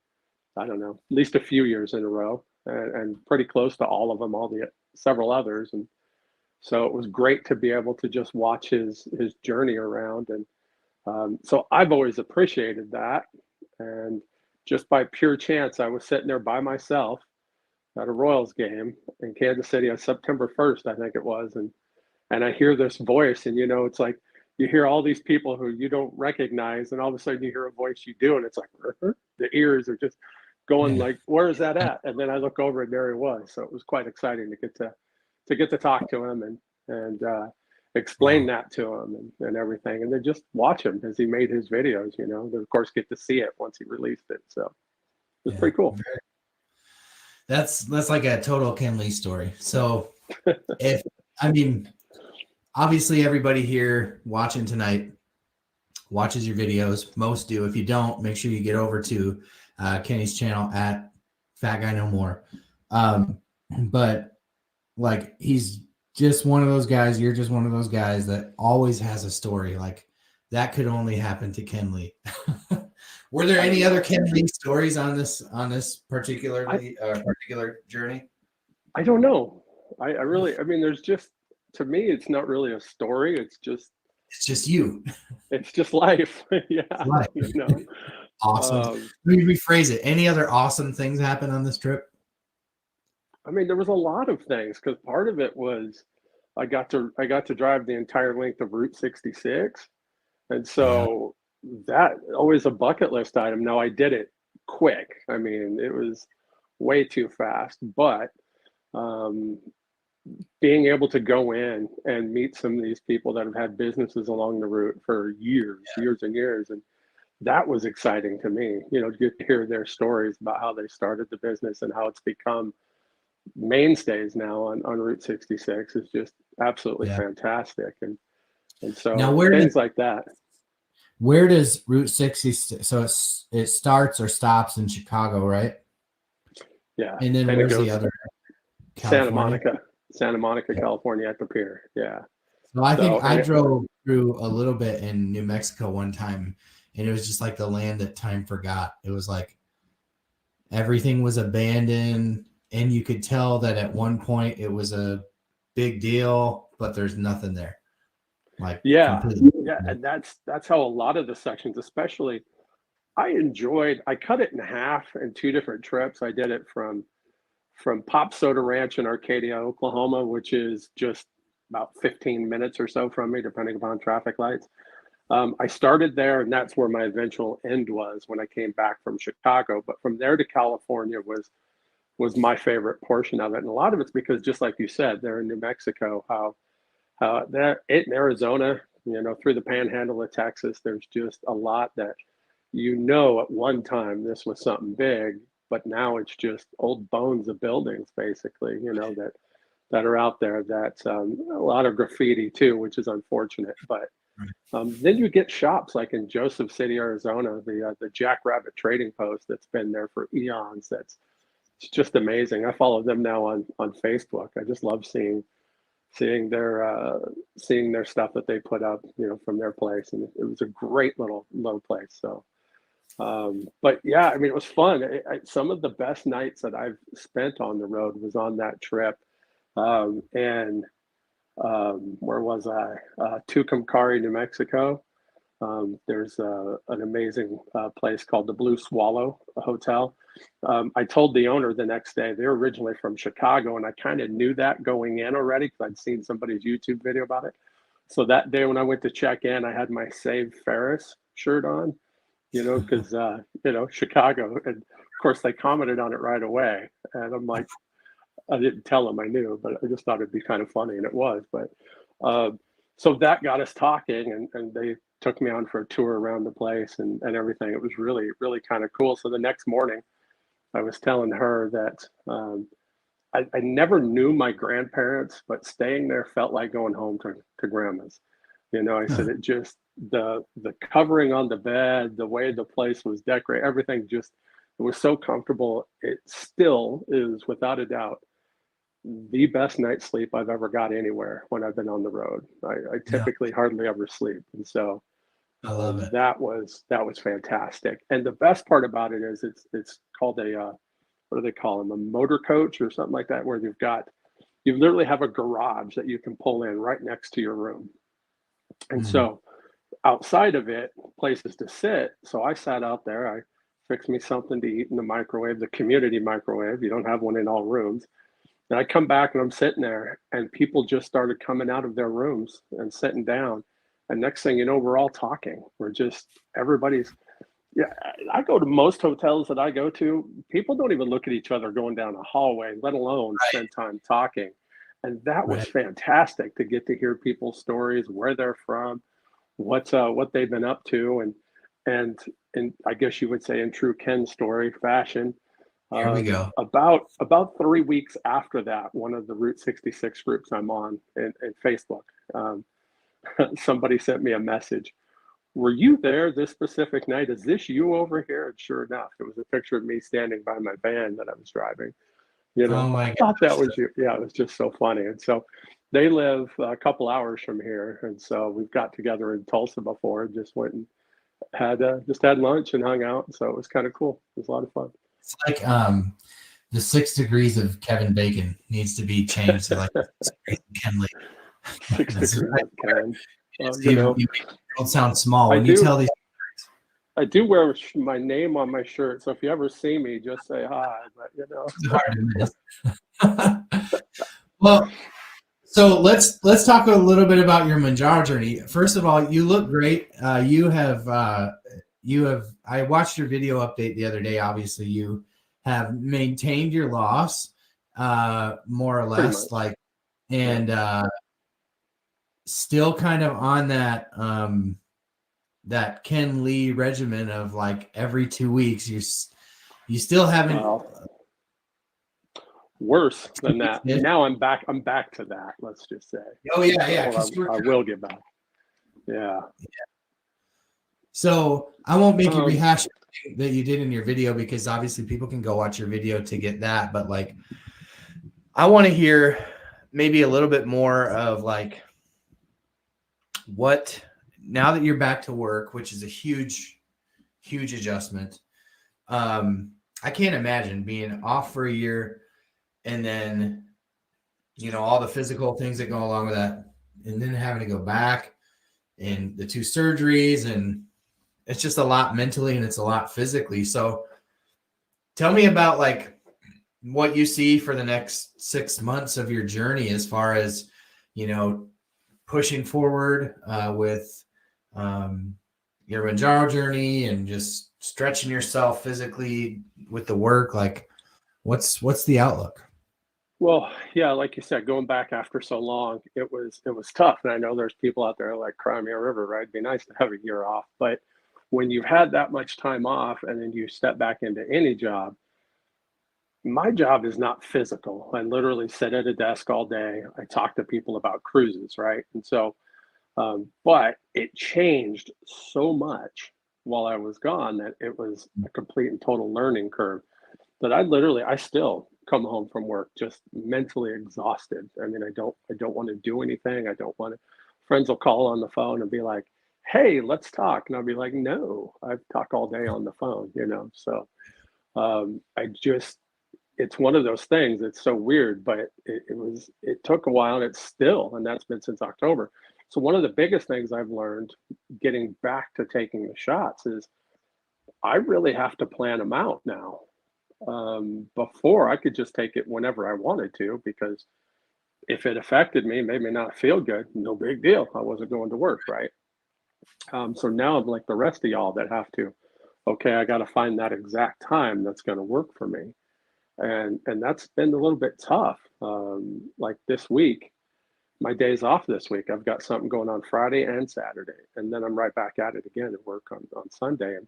I don't know, at least a few years in a row, and pretty close to all of them, all the several others. And so it was great to be able to just watch his journey around. And so I've always appreciated that. And just by pure chance, I was sitting there by myself at a Royals game in Kansas City on September 1st, I think it was. And I hear this voice, and, it's like you hear all these people who you don't recognize, and all of a sudden you hear a voice you do, and it's like the ears are just going like, where is that at? And then I look over and there he was. So it was quite exciting to get to talk to him and explain that to him and everything. And then just watch him as he made his videos, then of course get to see it once he released it. So it was pretty cool. That's like a total Kenley story. So obviously everybody here watching tonight watches your videos. Most do. If you don't, make sure you get over to Kenny's channel at Fat Guy No More. But like, he's just one of those guys. You're just one of those guys that always has a story. Like, that could only happen to Kenley. Were there any other Kenley stories on this particular journey? I don't know. I mean, there's just, to me, it's not really a story. It's just you. It's just life. Yeah. Life. Awesome. Let me rephrase it. Any other awesome things happen on this trip? I mean, there was a lot of things, because part of it was I got to drive the entire length of Route 66. And so that always a bucket list item. Now, I did it quick. I mean, it was way too fast, but being able to go in and meet some of these people that have had businesses along the route for years and years. And that was exciting to me, to get to hear their stories about how they started the business and how it's become mainstays now on Route 66 is just absolutely fantastic. And so now things like that. Where does Route 60, so it starts or stops in Chicago, right? Yeah. And then where's the other? Santa Monica, California at the pier. Yeah. So I think I drove through a little bit in New Mexico one time, and it was just like the land that time forgot. It was like everything was abandoned, and you could tell that at one point it was a big deal, but there's nothing there. Like, and that's how a lot of the sections, especially, I cut it in half in two different trips. I did it from Pop Soda Ranch in Arcadia, Oklahoma, which is just about 15 minutes or so from me, depending upon traffic lights. I started there, and that's where my eventual end was when I came back from Chicago. But from there to California was my favorite portion of it. And a lot of it's because, just like you said, they're in New Mexico, how they're in Arizona, through the panhandle of Texas, there's just a lot that, at one time this was something big, but now it's just old bones of buildings, basically, that are out there. That's a lot of graffiti too, which is unfortunate. But then you get shops like in Joseph City, Arizona, the Jackrabbit Trading Post that's been there for eons. It's just amazing. I follow them now on Facebook. I just love seeing seeing their stuff that they put up, from their place, and it was a great little place. So, but yeah, I mean, it was fun. Some of the best nights that I've spent on the road was on that trip, and where was I? Tucumcari, New Mexico. There's an amazing place called the Blue Swallow Hotel. I told the owner the next day, they're originally from Chicago, and I kind of knew that going in already because I'd seen somebody's YouTube video about it. So that day when I went to check in, I had my Save Ferris shirt on, because, Chicago. And of course, they commented on it right away. And I'm like, I didn't tell them I knew, but I just thought it'd be kind of funny, and it was. But so that got us talking, and they took me on for a tour around the place and everything. It was really, really kind of cool. So the next morning, I was telling her that I never knew my grandparents, but staying there felt like going home to grandma's. I said it just, the covering on the bed, the way the place was decorated, everything just, it was so comfortable. It still is, without a doubt, the best night's sleep I've ever got anywhere when I've been on the road. I typically hardly ever sleep. And so I love it. that was fantastic. And the best part about it is it's called a, what do they call them? A motor coach or something like that, where you literally have a garage that you can pull in right next to your room. And so outside of it, places to sit. So I sat out there, I fixed me something to eat in the microwave, the community microwave. You don't have one in all rooms. And I come back and I'm sitting there, and people just started coming out of their rooms and sitting down. And next thing you know, we're all talking. Everybody's, I go to most hotels that I go to, people don't even look at each other going down a hallway, let alone spend time talking. And that was fantastic to get to hear people's stories, where they're from, what they've been up to. And I guess you would say, in true Ken story fashion, Here we go. About 3 weeks after that, one of the Route 66 groups I'm on in Facebook, somebody sent me a message. Were you there this specific night? Is this you over here? And sure enough, it was a picture of me standing by my van that I was driving. Oh my I thought that was you. Yeah, it was just so funny. And so they live a couple hours from here. And so we've got together in Tulsa before, and just went and had lunch and hung out. So it was kind of cool. It was a lot of fun. It's like the 6 degrees of Kevin Bacon needs to be changed to like Kenley. 6 degrees of Ken. You don't sound small when you tell these. I do wear my name on my shirt, so if you ever see me, just say hi. But It's hard to miss. Well, so let's talk a little bit about your MOUNJARO journey. First of all, you look great. You have. I watched your video update the other day. Obviously, you have maintained your loss, more or less, still kind of on that that Kenley regimen of like every 2 weeks. You still haven't. Worse than that. Now I'm back to that. Let's just say. Oh yeah. I will get back. Yeah. So I won't make you rehash that you did in your video, because obviously people can go watch your video to get that. But like, I want to hear maybe a little bit more of like what, now that you're back to work, which is a huge adjustment. I can't imagine being off for a year and then, all the physical things that go along with that, and then having to go back and the 2 surgeries, and it's just a lot mentally and it's a lot physically. So tell me about like what you see for the next 6 months of your journey, as far as, pushing forward with your MOUNJARO journey and just stretching yourself physically with the work. Like what's the outlook? Well, yeah, like you said, going back after so long, it was tough. And I know there's people out there like, cry me a river, right? It'd be nice to have a year off. But when you've had that much time off and then you step back into any job, my job is not physical. I literally sit at a desk all day. I talk to people about cruises, right? And so, but it changed so much while I was gone that it was a complete and total learning curve that I still come home from work just mentally exhausted. I mean, I don't want to do anything. I don't want to. Friends will call on the phone and be like, "Hey, let's talk," and I'll be like, "No, I talk all day on the phone," you know. So I just, it's one of those things. It's so weird, but it took a while, and it's still, and that's been since October. So one of the biggest things I've learned getting back to taking the shots is I really have to plan them out now. Before I could just take it whenever I wanted to, because if it affected me, made me not feel good, no big deal. I wasn't going to work, right? So now I'm like the rest of y'all that have to, okay, I got to find that exact time that's going to work for me. And that's been a little bit tough. Like this week, my days off this week, I've got something going on Friday and Saturday, and then I'm right back at it again at work on Sunday. And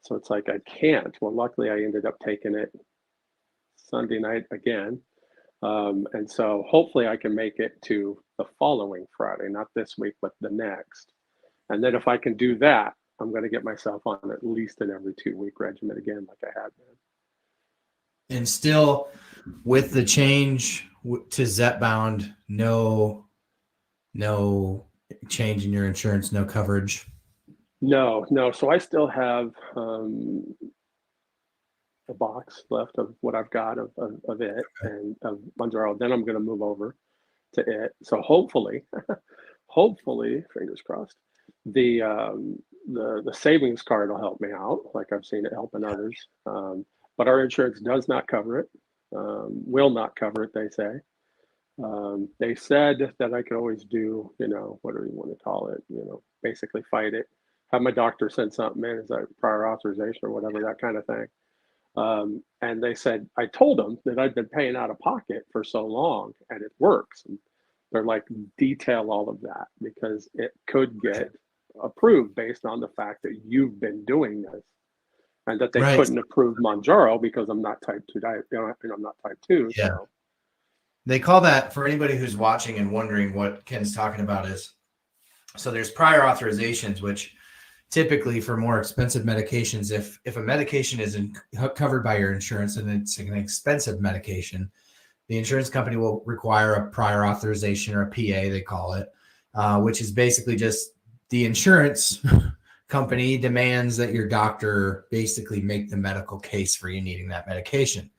so it's like I can't. Well, luckily I ended up taking it Sunday night again. And so hopefully I can make it to the following Friday, not this week, but the next. And then if I can do that, I'm going to get myself on at least an every 2-week regimen again, like I had been. And still, with the change to Zepbound, no change in your insurance, no coverage. No. So I still have a box left of what I've got of it and of MOUNJARO. Then I'm going to move over to it. So hopefully, fingers crossed, the savings card will help me out, like I've seen it helping others. But our insurance does not cover it, will not cover it, they say. They said that I could always do, what do you want to call it? Basically fight it. Have my doctor send something in as a prior authorization or whatever, that kind of thing. And they said, I told them that I'd been paying out of pocket for so long and it works. And they're like, detail all of that because it could get approved based on the fact that you've been doing this. And that they couldn't approve MOUNJARO because I'm not type 2 diabetic, I'm not type 2. Yeah. So. They call that, for anybody who's watching and wondering what Ken's talking about, is so there's prior authorizations, which typically for more expensive medications, if a medication isn't covered by your insurance and it's an expensive medication, the insurance company will require a prior authorization, or a PA, they call it, which is basically just the insurance company demands that your doctor basically make the medical case for you needing that medication.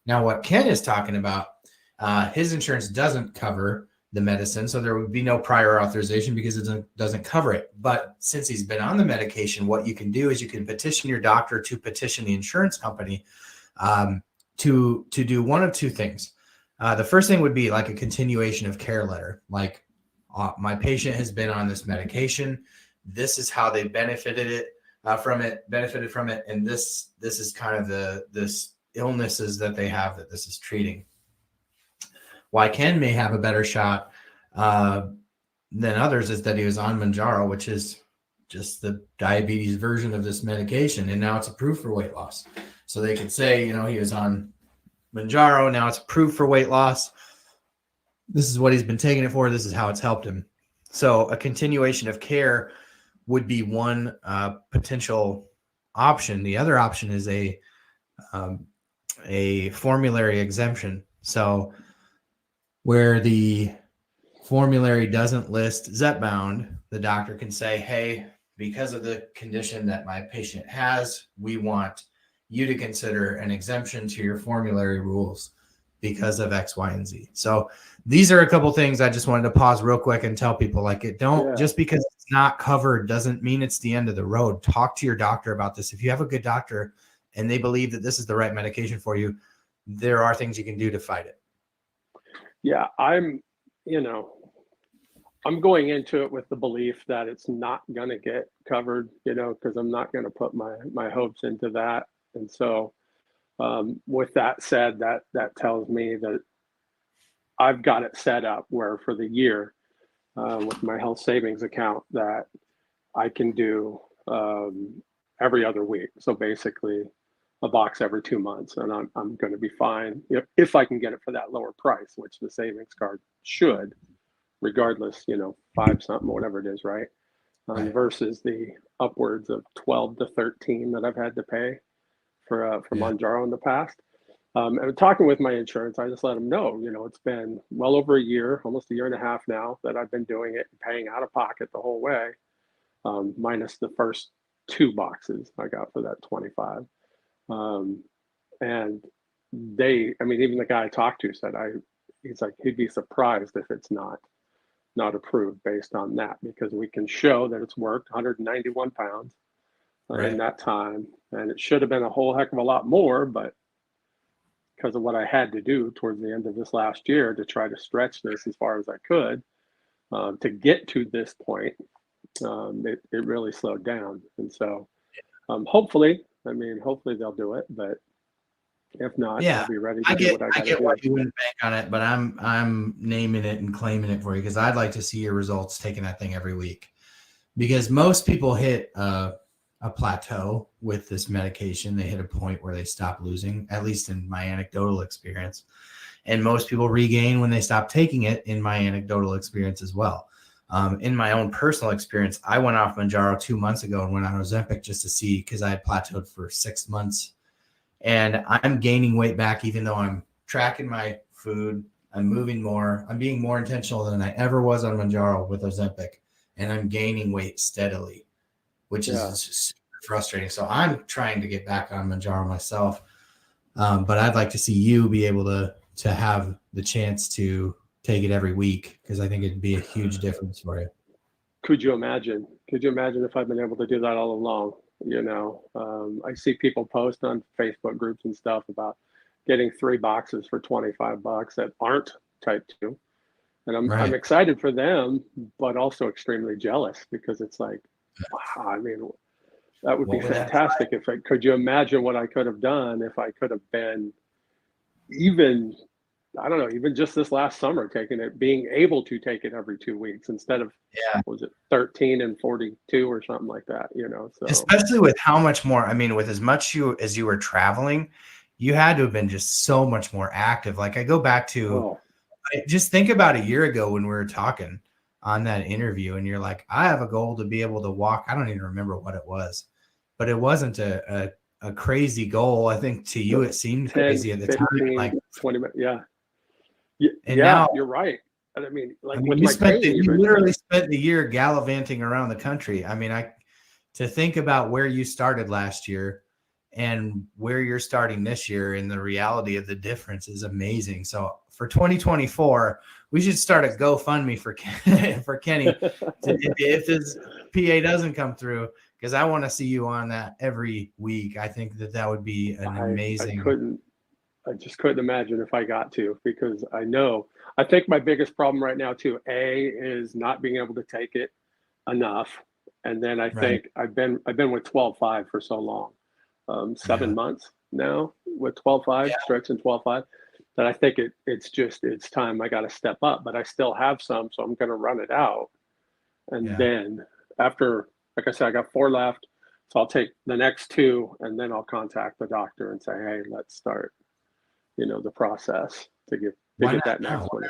Now, what Ken is talking about, his insurance doesn't cover the medicine, so there would be no prior authorization because it doesn't cover it. But since he's been on the medication, what you can do is you can petition your doctor to petition the insurance company to do one of two things. The first thing would be like a continuation of care letter, like my patient has been on this medication. This is how they benefited from it, and this is kind of this illnesses that they have that this is treating. Why Ken may have a better shot than others is that he was on MOUNJARO, which is just the diabetes version of this medication, and now it's approved for weight loss. So they could say, he was on MOUNJARO, now it's approved for weight loss. This is what he's been taking it for. This is how it's helped him. So a continuation of care would be one potential option. The other option is a formulary exemption. So where the formulary doesn't list Zepbound, the doctor can say, hey, because of the condition that my patient has, we want you to consider an exemption to your formulary rules because of X, Y, and Z. So these are a couple things I just wanted to pause real quick and tell people, just because it's not covered doesn't mean it's the end of the road. Talk to your doctor about this. If you have a good doctor and they believe that this is the right medication for you, there are things you can do to fight it. Yeah, I'm going into it with the belief that it's not going to get covered, because I'm not going to put my hopes into that. And so with that said, that tells me that I've got it set up where for the year with my health savings account that I can do every other week. So basically a box every 2 months, and I'm going to be fine if I can get it for that lower price, which the savings card should, regardless, 5 something, whatever it is, right? Versus the upwards of 12 to 13 that I've had to pay for MOUNJARO in the past. And talking with my insurance, I just let them know, it's been well over a year, almost a year and a half now that I've been doing it and paying out of pocket the whole way, minus the first 2 boxes I got for that 25. And even the guy I talked to said, he's like, he'd be surprised if it's not approved based on that, because we can show that it's worked 191 pounds in that time. And it should have been a whole heck of a lot more, but because of what I had to do towards the end of this last year to try to stretch this as far as I could to get to this point, it really slowed down. And so hopefully they'll do it, but if not, I'll be ready to do what I got to do. Why you wouldn't bank on it, but I'm naming it and claiming it for you because I'd like to see your results taking that thing every week. Because most people hit a plateau with this medication. They hit a point where they stop losing, at least in my anecdotal experience. And most people regain when they stop taking it, in my anecdotal experience as well. In my own personal experience, I went off MOUNJARO 2 months ago and went on Ozempic just to see, because I had plateaued for 6 months. And I'm gaining weight back, even though I'm tracking my food. I'm moving more. I'm being more intentional than I ever was on MOUNJARO with Ozempic. And I'm gaining weight steadily, which is super frustrating. So I'm trying to get back on MOUNJARO myself. But I'd like to see you be able to have the chance to take it every week, because I think it'd be a huge difference for you. Could you imagine if I'd been able to do that all along? I see people post on Facebook groups and stuff about getting 3 boxes for $25 that aren't type 2. And I'm excited for them, but also extremely jealous, because it's like, wow, that would be fantastic. Could you imagine what I could have done if I could have been even just this last summer, being able to take it every 2 weeks instead of, was it 13 and 42 or something like that, so. Especially with how much more, with as much as you were traveling, you had to have been just so much more active. Like I go back to, just think about a year ago when we were talking on that interview and you're like, I have a goal to be able to walk. I don't even remember what it was, but it wasn't a crazy goal. I think to you, it seemed 10, crazy at the 15, time. Like 20 minutes. And now you're right. With you literally spent the year gallivanting around the country. To think about where you started last year and where you're starting this year, and the reality of the difference is amazing. So for 2024, we should start a GoFundMe for Kenny if this PA doesn't come through, because I want to see you on that every week. I think that would be an amazing. I just couldn't imagine if I got to, because I think my biggest problem right now too, is not being able to take it enough. And then I think I've been with 12.5 for so long, 7 months now with 12.5, stretching 12.5, that I think it's time I got to step up, but I still have some, so I'm going to run it out. And then after, like I said, I got 4 left. So I'll take the next 2 and then I'll contact the doctor and say, hey, let's start, the process to get that next one.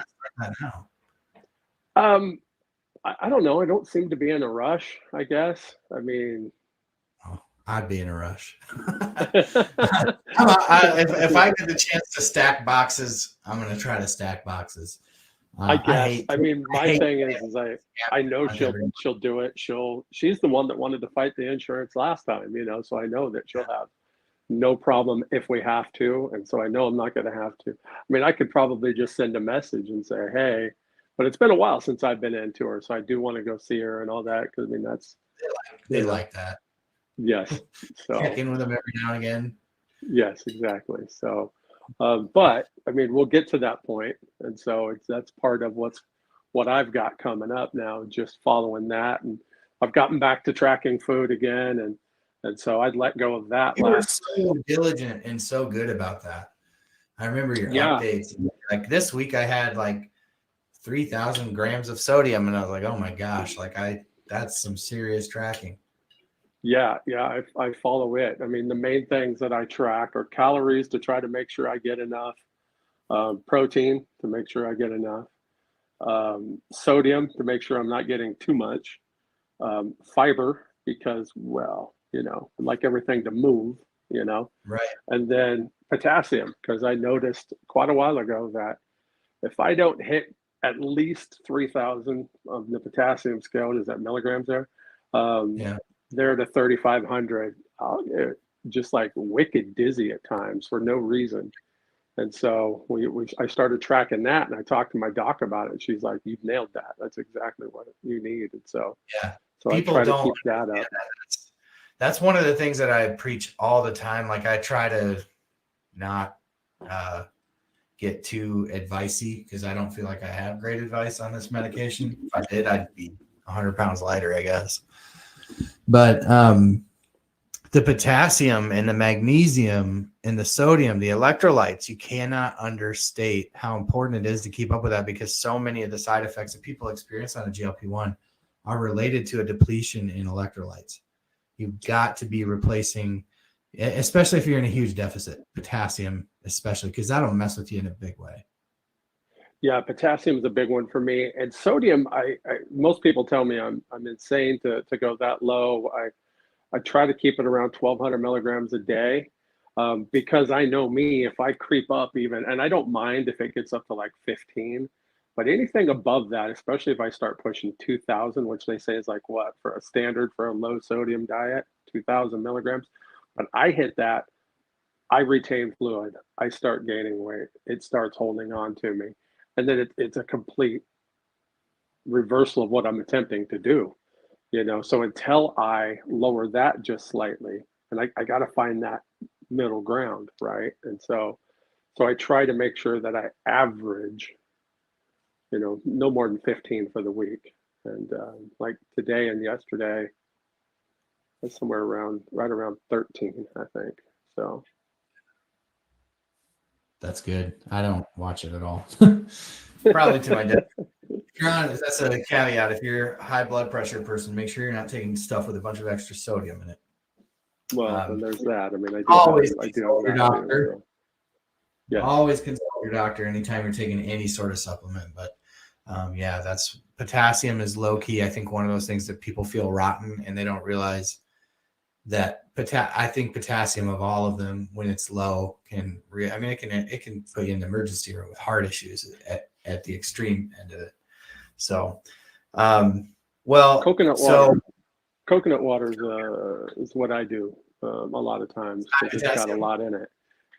I don't know. I don't seem to be in a rush, I guess. I'd be in a rush. If I get the chance to stack boxes, I'm going to try to stack boxes. I guess. My thing is I know she'll do it. She's the one that wanted to fight the insurance last time, so I know that she'll have no problem if we have to. And so I know I'm not going to have to. I could probably just send a message and say, hey, but it's been a while since I've been into her. So I do want to go see her and all that. Cause that's, they like that. Yes. So check in with them every now and again. Yes, exactly. So, but we'll get to that point. And so that's part of what I've got coming up now, just following that. And I've gotten back to tracking food again. And so I'd let go of that. You were so diligent and so good about that. I remember your updates. Like this week I had like 3,000 grams of sodium and I was like, oh my gosh, that's some serious tracking. Yeah, I follow it. The main things that I track are calories to try to make sure I get enough, protein to make sure I get enough, sodium to make sure I'm not getting too much, fiber because, I like everything to move, Right. And then potassium, because I noticed quite a while ago that if I don't hit at least 3,000 of the potassium scale, is that milligrams there? Yeah. There to 3,500, I'll get just like wicked dizzy at times for no reason. And so I started tracking that, and I talked to my doc about it. And she's like, "You've nailed that. That's exactly what you need." And so I try to keep that up. That's one of the things that I preach all the time. Like I try to not get too advicey because I don't feel like I have great advice on this medication. If I did, I'd be 100 pounds lighter, I guess. But the potassium and the magnesium and the sodium, the electrolytes, you cannot understate how important it is to keep up with that, because so many of the side effects that people experience on a GLP-1 are related to a depletion in electrolytes. You've got to be replacing, especially if you're in a huge deficit, potassium, especially, because that'll mess with you in a big way. Yeah, potassium is a big one for me, and sodium. Most people tell me I'm insane to go that low. I try to keep it around 1,200 milligrams a day, because I know me. If I creep up even, and I don't mind if it gets up to like 15, but anything above that, especially if I start pushing 2,000, which they say is like what for a standard for a low sodium diet, 2,000 milligrams. But I hit that, I retain fluid. I start gaining weight. It starts holding on to me. And then it's a complete reversal of what I'm attempting to do, So until I lower that just slightly, and I got to find that middle ground, right? And so I try to make sure that I average, no more than 15 for the week. And like today and yesterday, it's somewhere right around 13, I think. So. That's good. I don't watch it at all. Probably to my death. That's a caveat. If you're a high blood pressure person, make sure you're not taking stuff with a bunch of extra sodium in it. Well, and there's that. I mean, I always consult your doctor. So. Yeah. Always consult your doctor anytime you're taking any sort of supplement. But that's potassium is low key. I think one of those things that people feel rotten and they don't realize that I think potassium of all of them, when it's low, it can put you in the emergency room with heart issues at the extreme end of it. So, coconut water is what I do a lot of times. It's got a lot in it.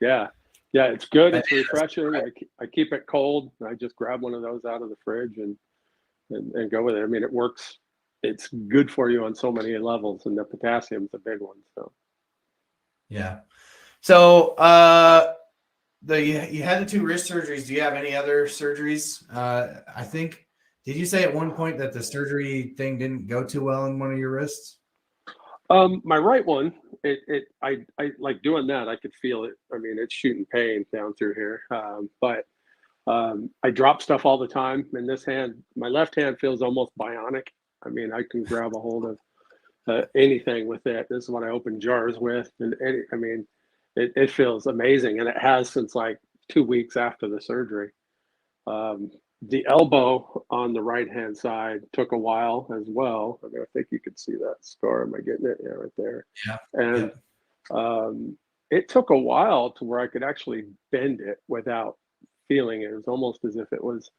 Yeah, it's good. It's refreshing. I keep it cold. I just grab one of those out of the fridge and go with it. I mean, it works. It's good for you on so many levels, and the potassium is a big one. So, yeah. So, you had the 2 wrist surgeries. Do you have any other surgeries? I think. Did you say at one point that the surgery thing didn't go too well in one of your wrists? My right one, I like doing that. I could feel it. I mean, it's shooting pain down through here. But I drop stuff all the time in this hand. My left hand feels almost bionic. I mean, I can grab a hold of anything with it. This is what I open jars with. And it feels amazing. And it has since like 2 weeks after the surgery. The elbow on the right-hand side took a while as well. I mean, I think you could see that scar. Am I getting it? Yeah, right there. Yeah. And it took a while to where I could actually bend it without feeling it. It was almost as if it was,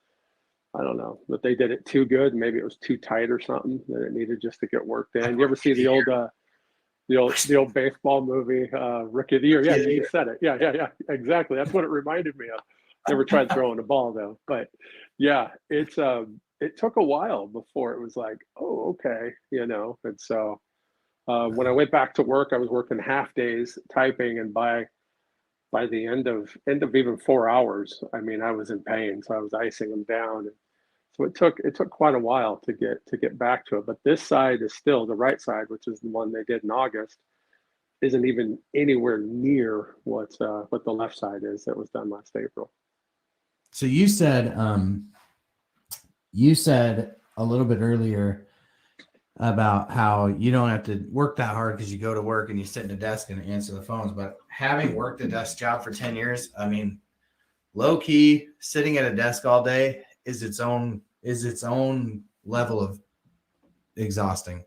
I don't know, that they did it too good. Maybe it was too tight or something that it needed just to get worked in. You ever see the old baseball movie, Rookie of the Year? Yeah, you said it. Yeah, exactly. That's what it reminded me of. Never tried throwing a ball though, but yeah, it took a while before it was like, oh, okay, And so when I went back to work, I was working half days typing, and by the end of even 4 hours, I mean, I was in pain, so I was icing them down. And so it took quite a while to get back to it. But this side is still the right side, which is the one they did in August, isn't even anywhere near what the left side is that was done last April. So you said a little bit earlier about how you don't have to work that hard because you go to work and you sit in a desk and answer the phones. But having worked a desk job for 10 years, I mean, low key sitting at a desk all day is its own level of exhausting.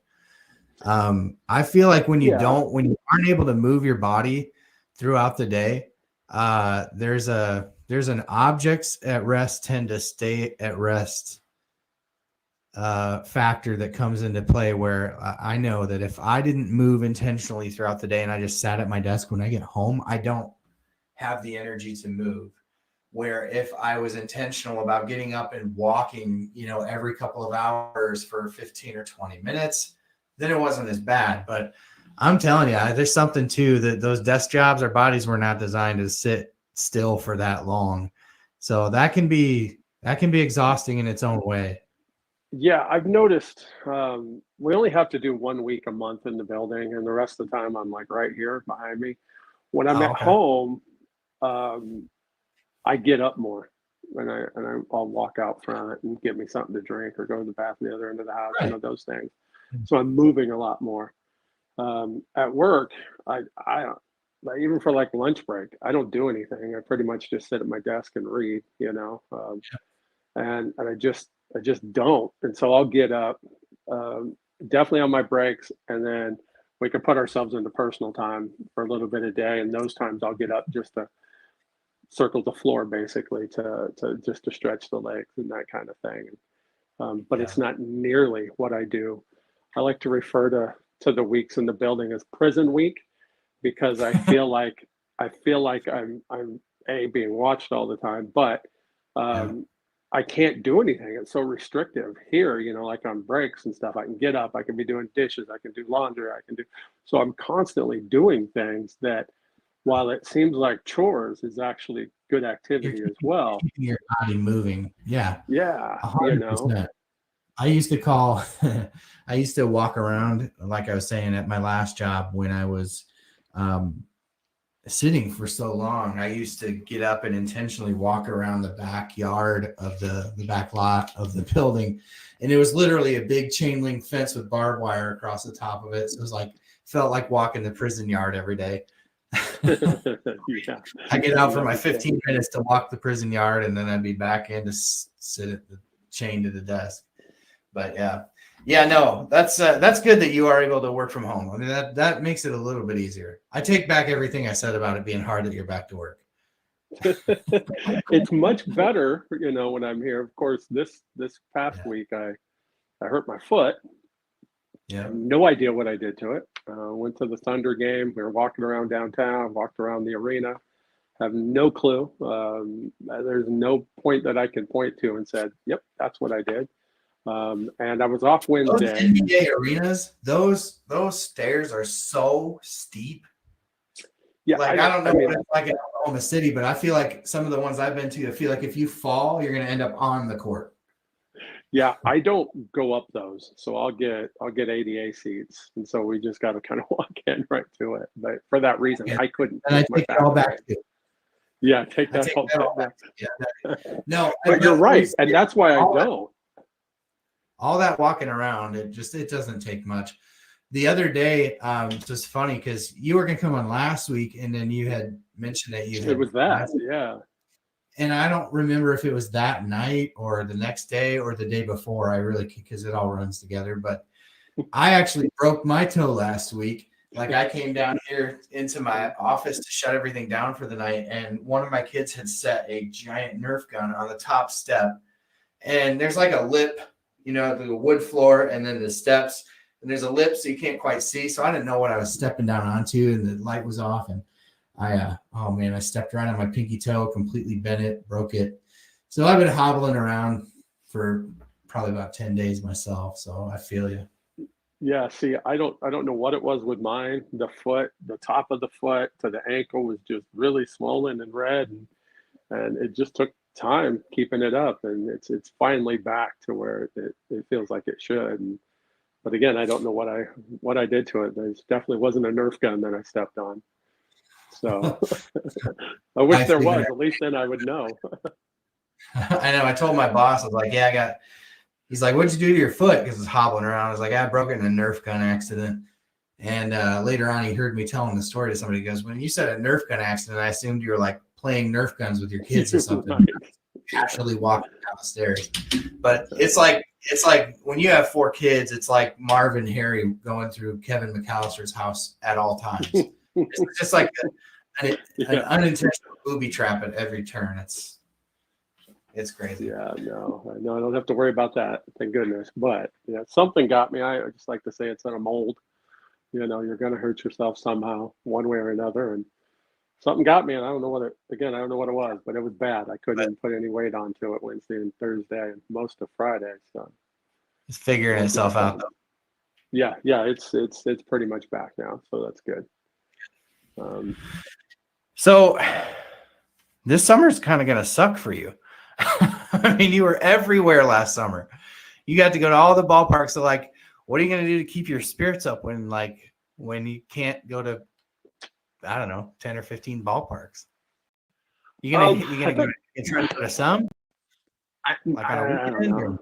I feel like when you aren't able to move your body throughout the day, there's an objects at rest tend to stay at rest factor that comes into play, where I know that if I didn't move intentionally throughout the day and I just sat at my desk, when I get home, I don't have the energy to move. Where if I was intentional about getting up and walking, every couple of hours for 15 or 20 minutes, then it wasn't as bad. But I'm telling you, there's something too that those desk jobs, our bodies were not designed to sit still for that long. So that can be exhausting in its own way. Yeah, I've noticed we only have to do 1 week a month in the building, and the rest of the time I'm like right here behind me. When I'm at home, I get up more, and I'll walk out front and get me something to drink or go to the bathroom the other end of the house, those things. So I'm moving a lot more. At work, I even for like lunch break, I don't do anything. I pretty much just sit at my desk and read, and I just don't. And so I'll get up, definitely on my breaks, and then we can put ourselves into personal time for a little bit a day. And those times I'll get up just to circle the floor, basically to stretch the legs and that kind of thing. But it's not nearly what I do. I like to refer to the weeks in the building as prison week, because I feel like I'm being watched all the time, but I can't do anything. It's so restrictive here, like on breaks and stuff. I can get up, I can be doing dishes, I can do laundry, so I'm constantly doing things that, while it seems like chores, is actually good activity as well. Keeping your body moving. Yeah. Yeah. 100%. I used to walk around, like I was saying, at my last job when I was sitting for so long. I used to get up and intentionally walk around the backyard of the back lot of the building. And it was literally a big chain link fence with barbed wire across the top of it. So it was felt like walking the prison yard every day. I get out for my 15 minutes to walk the prison yard, and then I'd be back in to sit at the chain to the desk. But no, that's good that you are able to work from home. I mean, that makes it a little bit easier. I take back everything I said about it being hard that you're back to work. It's much better, when I'm here. Of course, this past week I hurt my foot. Yeah, no idea what I did to it. Went to the Thunder game. We were walking around downtown, walked around the arena. Have no clue. There's no point that I can point to and said, "Yep, that's what I did." And I was off Wednesday. Those NBA arenas, those stairs are so steep. Yeah, I don't know what it's like in Oklahoma City, but I feel like some of the ones I've been to, I feel like if you fall, you're going to end up on the court. Yeah, I don't go up those, so I'll get ADA seats, and so we just got to kind of walk in right to it. But for that reason, I couldn't. And I take it all back too. Yeah, take that all back. Yeah. No, but you're right, and that's why I don't. All that walking around, it doesn't take much. The other day, it's just funny because you were gonna come on last week, and then you had mentioned that it was that, yeah. And I don't remember if it was that night or the next day or the day before. I really, because it all runs together. But I actually broke my toe last week. I came down here into my office to shut everything down for the night, and one of my kids had set a giant Nerf gun on the top step. And there's like a lip, the wood floor, and then the steps, and there's a lip so you can't quite see. So I didn't know what I was stepping down onto, and the light was off, and I stepped right on my pinky toe, completely bent it, broke it. So I've been hobbling around for probably about 10 days myself. So I feel you. Yeah. See, I don't know what it was with mine. The foot, the top of the foot to the ankle was just really swollen and red, and it just took time keeping it up, and it's finally back to where it feels like it should. But again, I don't know what I did to it. There definitely wasn't a Nerf gun that I stepped on. So I wish there was. At least then I would know. I know. I told my boss, I was like, he's like, "What'd you do to your foot?" Because it's hobbling around. I was like, "I broke it in a Nerf gun accident." And later on, he heard me telling the story to somebody. He goes, "When you said a Nerf gun accident, I assumed you were playing Nerf guns with your kids or something." Right. Casually walking down the stairs. But it's like when you have 4 kids, it's like Marv and Harry going through Kevin McAllister's house at all times. It's just like an unintentional booby trap at every turn. It's crazy. Yeah, no, I don't have to worry about that. Thank goodness. But yeah, something got me. I just like to say it's in a mold. You're going to hurt yourself somehow, one way or another. And something got me, and I don't know what I don't know what it was, but it was bad. I couldn't even put any weight onto it Wednesday and Thursday and most of Friday. So It's figuring itself out, though. Yeah, it's pretty much back now, so that's good. So this summer's kind of going to suck for you. I mean, you were everywhere last summer. You got to go to all the ballparks. So, like, what are you going to do to keep your spirits up when you can't go to, I don't know, 10 or 15 ballparks? You gonna try to go to some? I don't know.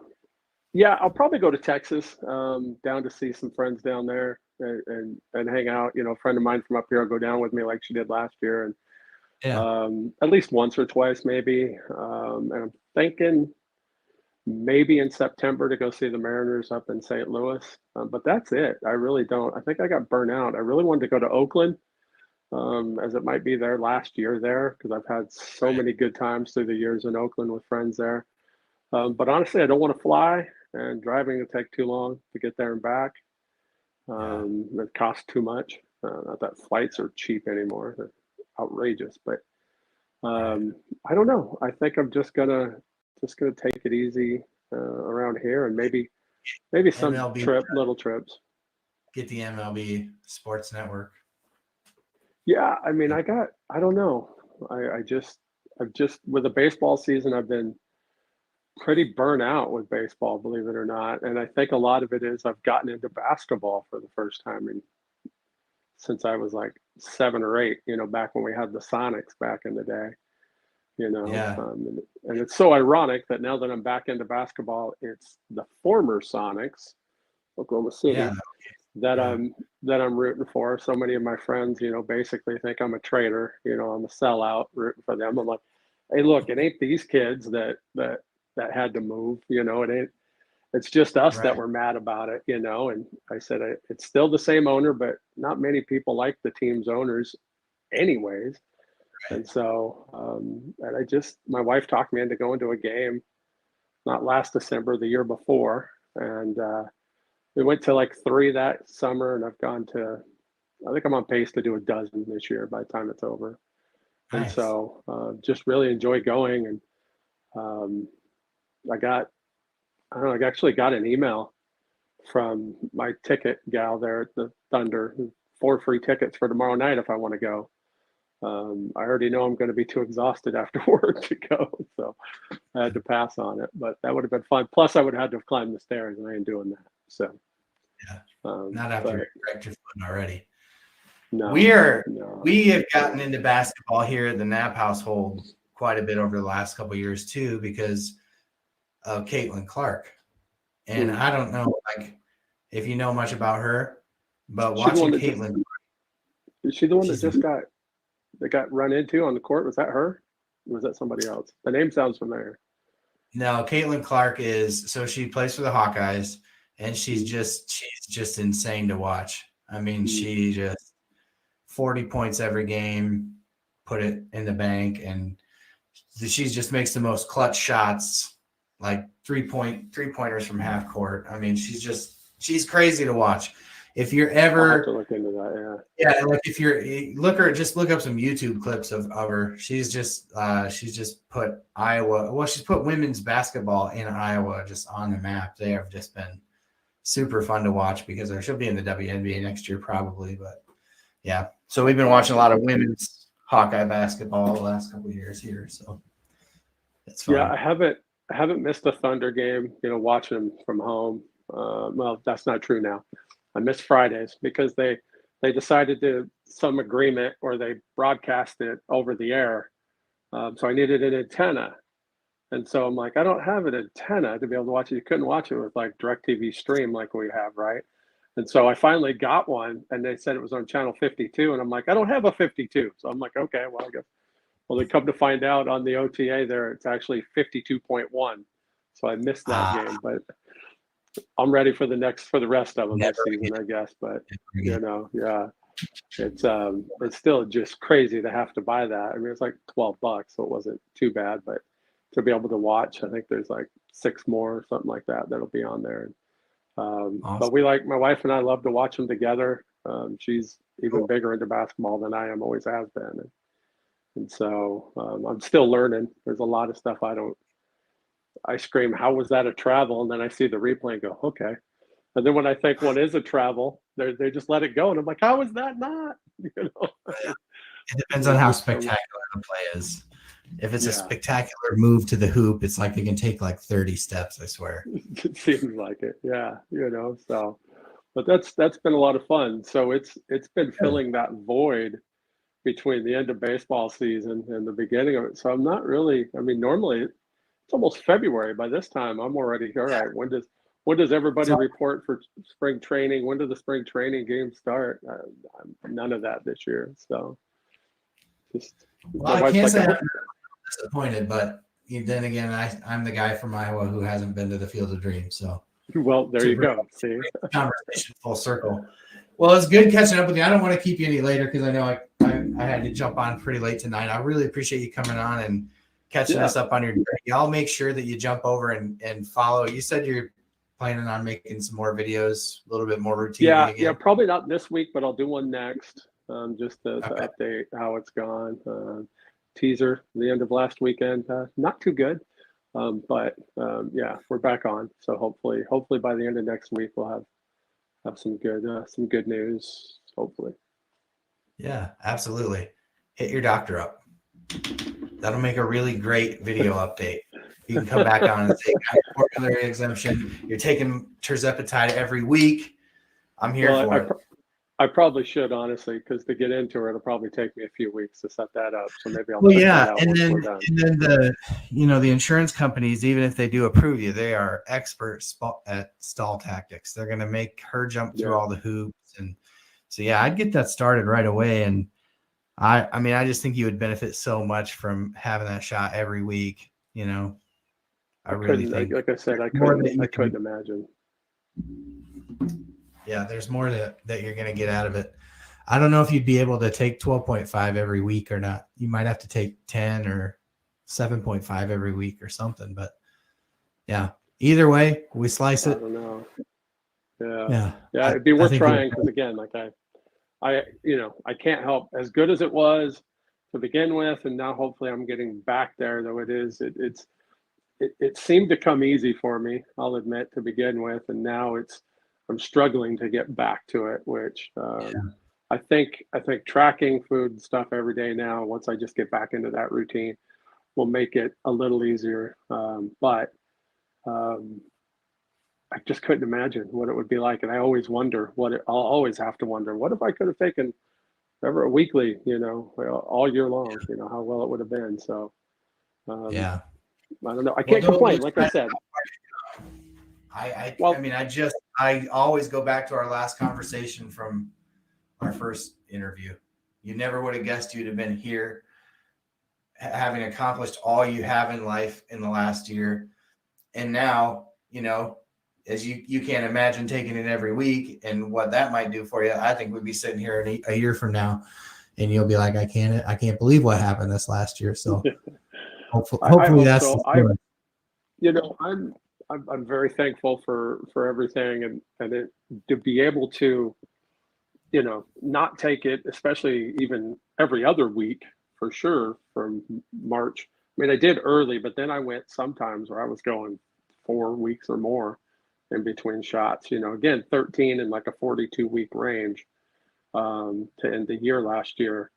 Yeah, I'll probably go to Texas, down to see some friends down there and hang out. A friend of mine from up here will go down with me like she did last year, and at least once or twice maybe. And I'm thinking maybe in September to go see the Mariners up in St. Louis. But that's it. I really don't. I think I got burnt out. I really wanted to go to Oakland, as it might be their last year there, because I've had so many good times through the years in Oakland with friends there. But honestly, I don't want to fly, and driving will take too long to get there and back. It costs too much. Not that flights are cheap anymore. They're outrageous, but I don't know. I think I'm just gonna take it easy around here, and maybe some MLB, little trips. Get the MLB Sports Network. Yeah, I mean, I don't know. I've just with the baseball season, I've been pretty burnt out with baseball, believe it or not. And I think a lot of it is I've gotten into basketball for the first time since I was like 7 or 8, back when we had the Sonics back in the day, Yeah. And it's so ironic that now that I'm back into basketball, it's the former Sonics, Oklahoma City, that I'm rooting for. So many of my friends, basically think I'm a traitor, I'm a sellout rooting for them. I'm like, hey, look, it ain't these kids that had to move, it's just us that were mad about it, and I said, it's still the same owner, but not many people like the team's owners anyways. And so, and my wife talked me into going to a game, not last December, the year before. And we went to like 3 that summer, and I've gone to, I think I'm on pace to do a dozen this year by the time it's over. Nice. And so just really enjoy going. And I actually got an email from my ticket gal there at the Thunder, 4 free tickets for tomorrow night if I want to go. I already know I'm going to be too exhausted after work to go, so I had to pass on it. But that would have been fun. Plus, I would have had to have climbed the stairs, and I ain't doing that. So, not after you cracked your foot already. No, we have gotten into basketball here at the Knapp household quite a bit over the last couple of years too, because of Caitlin Clark. And I don't know, like, if you know much about her, but watching Caitlin. Is she the one that got run into on the court? Was that her? Or was that somebody else? The name sounds familiar. No, Caitlin Clark she plays for the Hawkeyes, and she's just insane to watch. I mean, she just 40 points every game, put it in the bank, and she just makes the most clutch shots, like three-pointers from half court. I mean, she's crazy to watch. If you're ever, I'll have to look into that, like if just look up some YouTube clips of her. She's just put Iowa. Well, she's put women's basketball in Iowa just on the map. They have just been super fun to watch because she'll be in the WNBA next year probably. But yeah, so we've been watching a lot of women's Hawkeye basketball the last couple of years here. So it's fun. Yeah, I haven't missed a Thunder game. Watching them from home. Well, that's not true now. I miss Fridays because they decided to some agreement or they broadcast it over the air. So I needed an antenna. And so I'm like, I don't have an antenna to be able to watch it. You couldn't watch it with like DirecTV Stream like we have, right? And so I finally got one, and they said it was on channel 52. And I'm like, I don't have a 52. So I'm like, okay, well, I guess. Well, they come to find out on the OTA there, it's actually 52.1. So I missed that game, but I'm ready for the rest of them this season, I guess. But yeah. it's still just crazy to have to buy that. I mean, it's like $12, so it wasn't too bad, but to be able to watch, I think there's like 6 more or something like that that'll be on there. Awesome. But my wife and I love to watch them together. She's even bigger into basketball than I am, always has been. And so I'm still learning. There's a lot of stuff I scream, how was that a travel? And then I see the replay and go, okay. And then when I think one is a travel, they just let it go. And I'm like, how is that not? You know? It depends on how spectacular the play is. If it's a spectacular move to the hoop, it's like it can take like 30 steps, I swear. It seems like it. Yeah. You know, so, but that's been a lot of fun. So it's been filling that void between the end of baseball season and the beginning of it. So I'm not really, I mean, normally it's almost February. By this time, I'm already, all right, when does everybody report for spring training? When do the spring training games start? None of that this year. So just, well, I can't say I'm disappointed, but then again, I'm the guy from Iowa who hasn't been to the Field of Dreams. So, well, there you go. See, conversation full circle. Well, it's good catching up with you. I don't want to keep you any later because I know I had to jump on pretty late tonight. I really appreciate you coming on and catching us up on your journey. I'll make sure that you jump over and follow. You said you're planning on making some more videos, a little bit more routine. Yeah, probably not this week, but I'll do one next, just to update how it's gone. Teaser the end of last weekend, not too good, but yeah, we're back on. So hopefully by the end of next week we'll have some good news. Hopefully. Yeah, absolutely. Hit your doctor up. That'll make a really great video update. You can come back on and say, formulary exemption. You're taking Tirzepatide every week. I'm here for it. I probably should, honestly, because to get into it, it'll probably take me a few weeks to set that up. So maybe I'll. Well, yeah, and then the insurance companies, even if they do approve you, they are experts at stall tactics. They're going to make her jump through all the hoops, and so yeah, I'd get that started right away. And I mean, I just think you would benefit so much from having that shot every week. You know, I really think, like I said, I couldn't imagine. Yeah, there's more that you're going to get out of it. I don't know if you'd be able to take 12.5 every week or not. You might have to take 10 or 7.5 every week or something. But yeah, either way, we slice it. I don't know. Yeah. It'd be worth trying because again, like I can't help as good as it was to begin with, and now hopefully I'm getting back there. Though it seemed to come easy for me, I'll admit, to begin with, and now I'm struggling to get back to it, which I think tracking food and stuff every day now, once I just get back into that routine, will make it a little easier. But I just couldn't imagine what it would be like. And I always wonder I'll always have to wonder, what if I could have taken a weekly, all year long, how well it would have been. So I don't know. I can't complain. Like I said, I always go back to our last conversation from our first interview. You never would have guessed you'd have been here, having accomplished all you have in life in the last year. And now, as you can't imagine taking it every week and what that might do for you. I think we'd be sitting here in a year from now and you'll be like, I can't believe what happened this last year. So hopefully that's I'm very thankful for everything and to be able to, not take it, especially even every other week for sure from March. I mean, I did early, but then I went sometimes where I was going 4 weeks or more in between shots, again, 13 in like a 42-week range to end the year last year,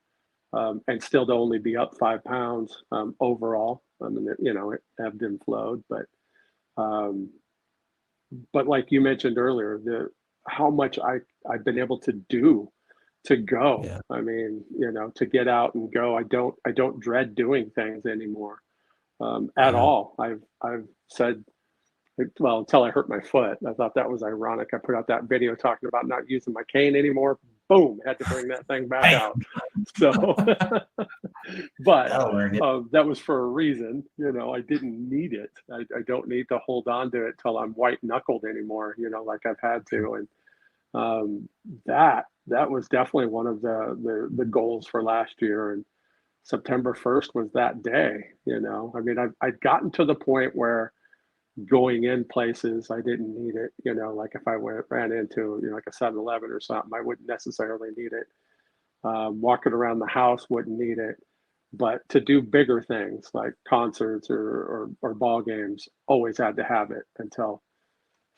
and still to only be up 5 pounds overall. I mean, it ebbed and flowed, but like you mentioned earlier, how much I've been able to do to go. Yeah. I mean, to get out and go. I don't dread doing things anymore at all. I've said, well, until I hurt my foot. I thought that was ironic. I put out that video talking about not using my cane anymore. Boom, had to bring that thing back out. So, but that was for a reason. I didn't need it. I don't need to hold on to it till I'm white knuckled anymore. Like I've had to, and that was definitely one of the goals for last year. And September 1st was that day, you know. I mean, I'd gotten to the point where going in places, I didn't need it, you know, like if I ran into, you know, like a 7-Eleven or something, I wouldn't necessarily need it. Walking around the house wouldn't need it. But to do bigger things like concerts or ball games, always had to have it until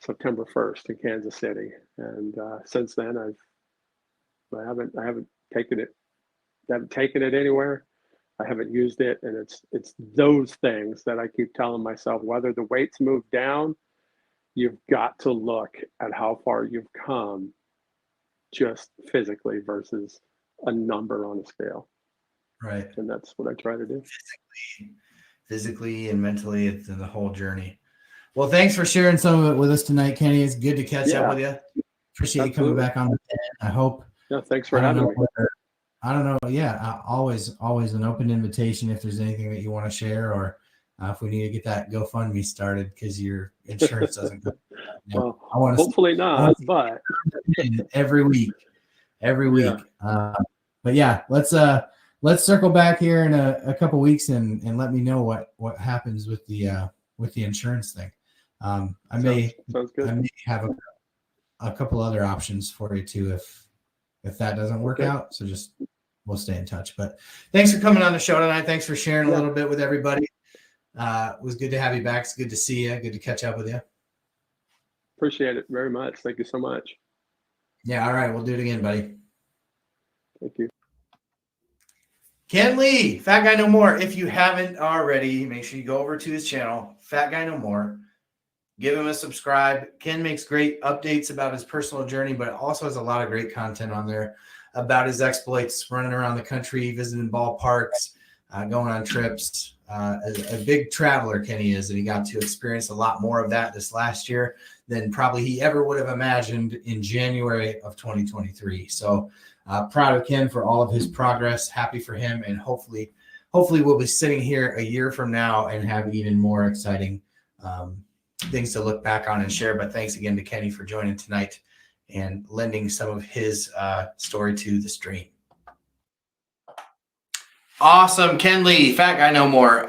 September 1st in Kansas City. And since then, I haven't taken it anywhere. I haven't used it, and it's those things that I keep telling myself. Whether the weights move down, you've got to look at how far you've come, just physically versus a number on a scale. Right. And that's what I try to do. Physically and mentally, it's the whole journey. Well, thanks for sharing some of it with us tonight, Kenny. It's good to catch up with you. Appreciate you coming back on the pen. I hope. Yeah, thanks for having me. I don't know. Yeah, always an open invitation if there's anything that you want to share, or if we need to get that GoFundMe started because your insurance doesn't go. Well, I want to hopefully not, but every week. Yeah. But yeah, let's circle back here in a couple weeks and let me know what happens with the insurance thing. I may have a couple other options for you too if that doesn't work out. So just we'll stay in touch. But thanks for coming on the show tonight. Thanks for sharing a little bit with everybody. It was good to have you back. It's good to see you. Good to catch up with you. Appreciate it very much. Thank you so much. Yeah. All right. We'll do it again, buddy. Thank you. Kenley, Fat Guy No More. If you haven't already, make sure you go over to his channel, Fat Guy No More. Give him a subscribe. Ken makes great updates about his personal journey, but also has a lot of great content on there about his exploits, running around the country, visiting ballparks, going on trips. A big traveler, Kenny is, and he got to experience a lot more of that this last year than probably he ever would have imagined in January of 2023. So proud of Ken for all of his progress. Happy for him, and hopefully we'll be sitting here a year from now and have even more exciting things to look back on and share. But thanks again to Kenny for joining tonight and lending some of his story to the stream. Awesome. Kenley, Fat Guy No More.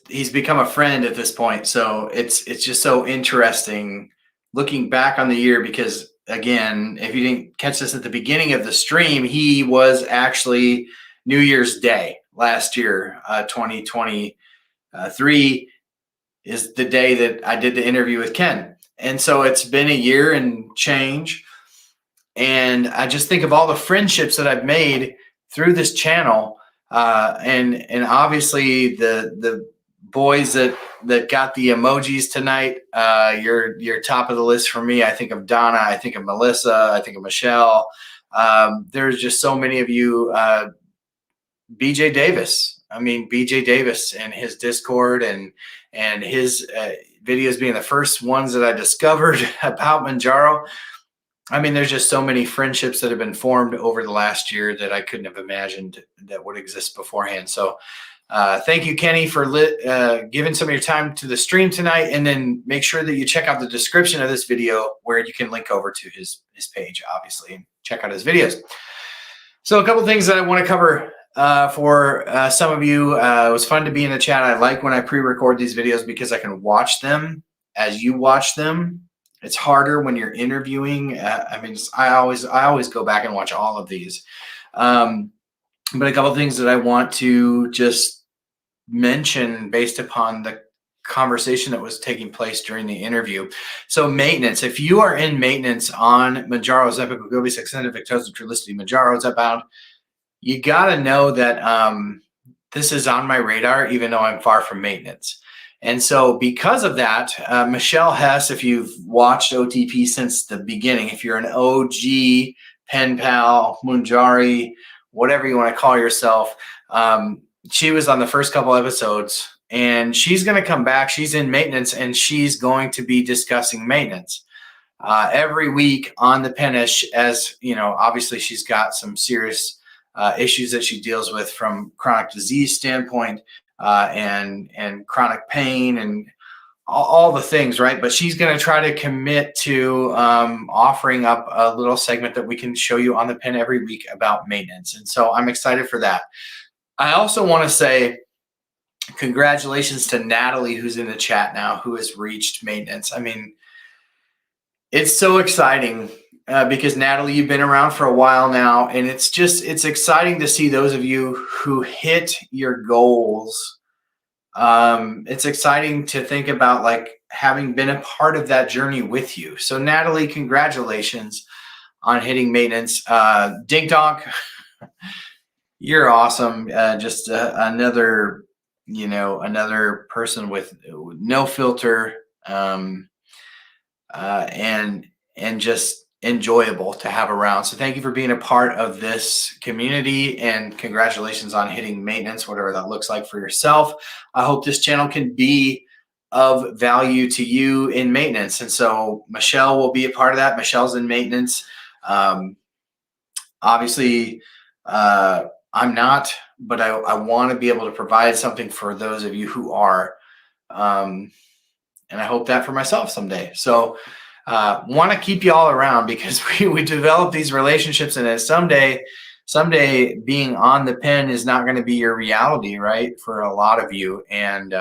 He's become a friend at this point. So it's just so interesting looking back on the year, because again, if you didn't catch this at the beginning of the stream, he was actually New Year's Day last year, 2023 is the day that I did the interview with Ken. And so it's been a year and change. And I just think of all the friendships that I've made through this channel. And obviously the boys that got the emojis tonight, you're top of the list for me. I think of Donna, I think of Melissa, I think of Michelle. There's just so many of you. BJ Davis. BJ Davis and his Discord and his videos being the first ones that I discovered about MOUNJARO. There's just so many friendships that have been formed over the last year that I couldn't have imagined that would exist beforehand. So thank you, Kenny, for giving some of your time to the stream tonight. And then make sure that you check out the description of this video where you can link over to his page, obviously, and check out his videos. So a couple things that I want to cover for some of you. It was fun to be in the chat. I like when I pre-record these videos because I can watch them as you watch them. It's harder when you're interviewing. I always go back and watch all of these. But a couple of things that I want to just mention based upon the conversation that was taking place during the interview. So maintenance. If you are in maintenance on MOUNJARO, Ozempic, Wegovy, Saxenda, Victoza, Trulicity, MOUNJARO, Zepbound, you got to know that this is on my radar, even though I'm far from maintenance. And so because of that, Michelle Hess, if you've watched OTP since the beginning, if you're an OG pen pal, Mounjari, whatever you want to call yourself, she was on the first couple episodes, and she's going to come back. She's in maintenance, and she's going to be discussing maintenance every week on the Penish. As you know, obviously she's got some serious issues that she deals with from chronic disease standpoint, and chronic pain and all the things, right? But she's going to try to commit to offering up a little segment that we can show you on the pen every week about maintenance. And so I'm excited for that. I also want to say congratulations to Natalie, who's in the chat now, who has reached maintenance. I mean, it's so exciting because Natalie, you've been around for a while now, and it's exciting to see those of you who hit your goals. It's exciting to think about like having been a part of that journey with you. So Natalie, congratulations on hitting maintenance. Dink Donk, you're awesome. Just another person with no filter, and just enjoyable to have around. So thank you for being a part of this community, and congratulations on hitting maintenance, whatever that looks like for yourself. I hope this channel can be of value to you in maintenance. And so Michelle will be a part of that. Michelle's in maintenance. Obviously, I'm not, but I want to be able to provide something for those of you who are. And I hope that for myself someday. So want to keep you all around because we develop these relationships, and someday being on the pen is not going to be your reality, right? For a lot of you. And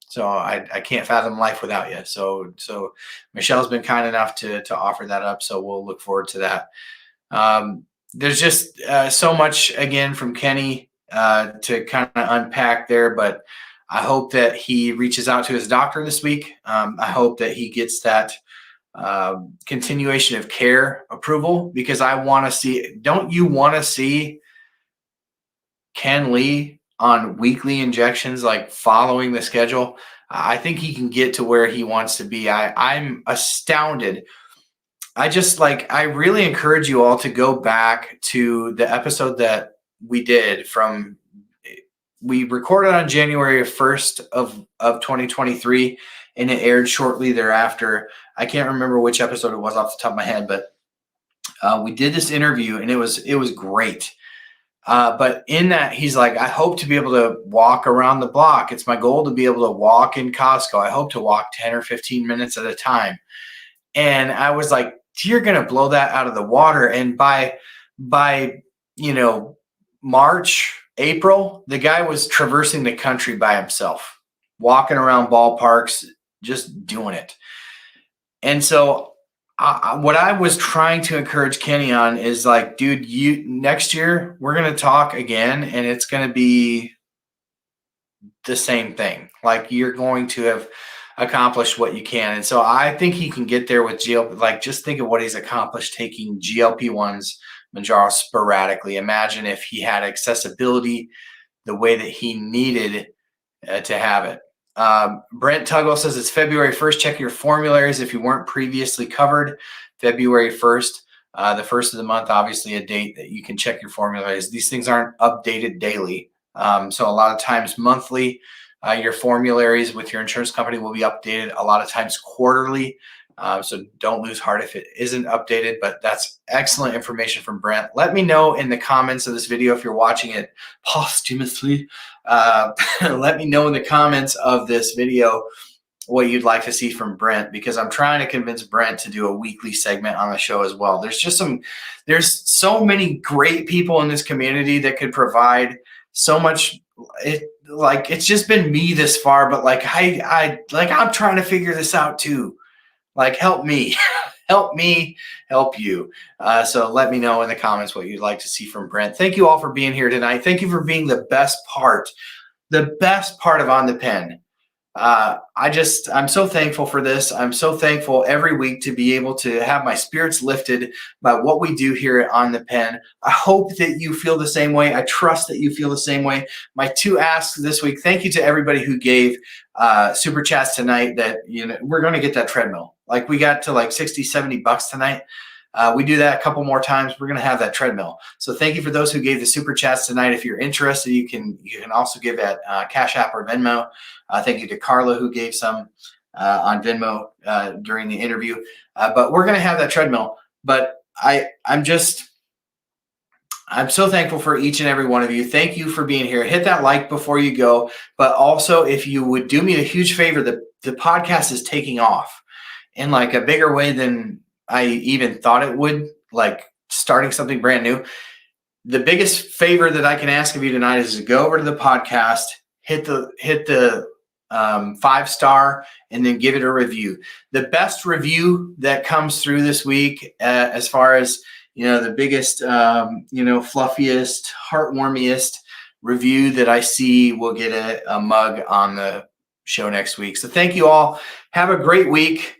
so I can't fathom life without you. So Michelle's been kind enough to offer that up. So we'll look forward to that. There's just so much again from Kenny to kind of unpack there, but I hope that he reaches out to his doctor this week. I hope that he gets that continuation of care approval, because I want to see, don't you want to see Kenley on weekly injections, like following the schedule? I think he can get to where he wants to be. I'm astounded. I really encourage you all to go back to the episode that we did we recorded on January 1st of 2023, and it aired shortly thereafter. I can't remember which episode it was off the top of my head, but we did this interview, and it was great. But in that, he's like, I hope to be able to walk around the block. It's my goal to be able to walk in Costco. I hope to walk 10 or 15 minutes at a time. And I was like, you're going to blow that out of the water. And by March, April, the guy was traversing the country by himself, walking around ballparks, just doing it. And so what I was trying to encourage Kenny on is like, dude, next year we're going to talk again, and it's going to be the same thing. Like, you're going to have accomplished what you can. And so I think he can get there with just think of what he's accomplished taking GLP-1s, MOUNJARO, sporadically. Imagine if he had accessibility the way that he needed to have it. Brent Tugwell says it's February 1st. Check your formularies if you weren't previously covered. February 1st, the first of the month, obviously a date that you can check your formularies. These things aren't updated daily. So a lot of times monthly, your formularies with your insurance company will be updated a lot of times quarterly. So don't lose heart if it isn't updated, but that's excellent information from Brent. Let me know in the comments of this video if you're watching it posthumously. Let me know in the comments of this video what you'd like to see from Brent, because I'm trying to convince Brent to do a weekly segment on the show as well. There's so many great people in this community that could provide so much. It's just been me this far, but I'm trying to figure this out too. Like, help me, help me, help you. So let me know in the comments what you'd like to see from Brent. Thank you all for being here tonight. Thank you for being the best part of On the Pen. I'm so thankful for this. I'm so thankful every week to be able to have my spirits lifted by what we do here at On the Pen. I hope that you feel the same way. I trust that you feel the same way. My two asks this week: thank you to everybody who gave super chats tonight. That, we're going to get that treadmill. Like, we got to like $60-$70 tonight. We do that a couple more times, we're going to have that treadmill. So thank you for those who gave the super chats tonight. If you're interested, you can also give at Cash App or Venmo. Thank you to Carla, who gave some on Venmo during the interview. But we're going to have that treadmill. But I'm I'm so thankful for each and every one of you. Thank you for being here. Hit that like before you go. But also, if you would do me a huge favor, the podcast is taking off in like a bigger way than I even thought it would, like starting something brand new. The biggest favor that I can ask of you tonight is to go over to the podcast, hit the 5-star, and then give it a review. The best review that comes through this week, as far as the biggest, fluffiest, heartwarmiest review that I see will get a mug on the show next week. So thank you all. Have a great week.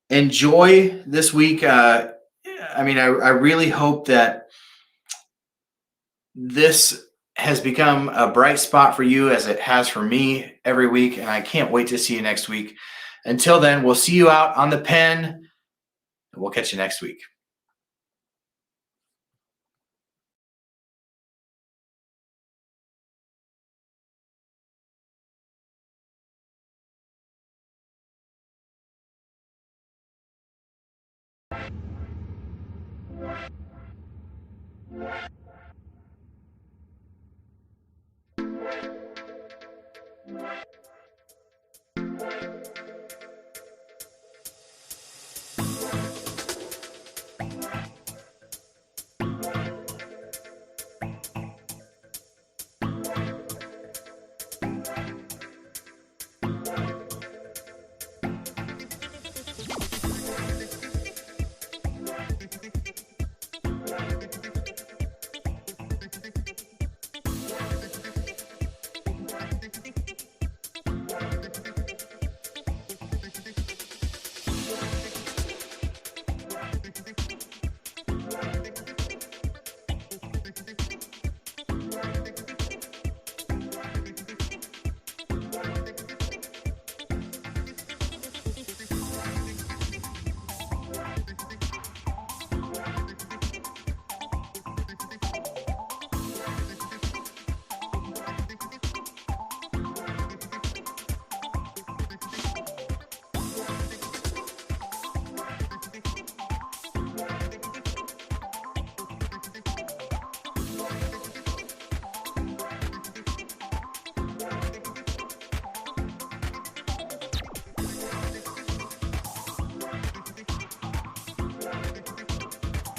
Enjoy this week. I really hope that this has become a bright spot for you as it has for me every week. And I can't wait to see you next week. Until then, we'll see you out on the pen, and we'll catch you next week.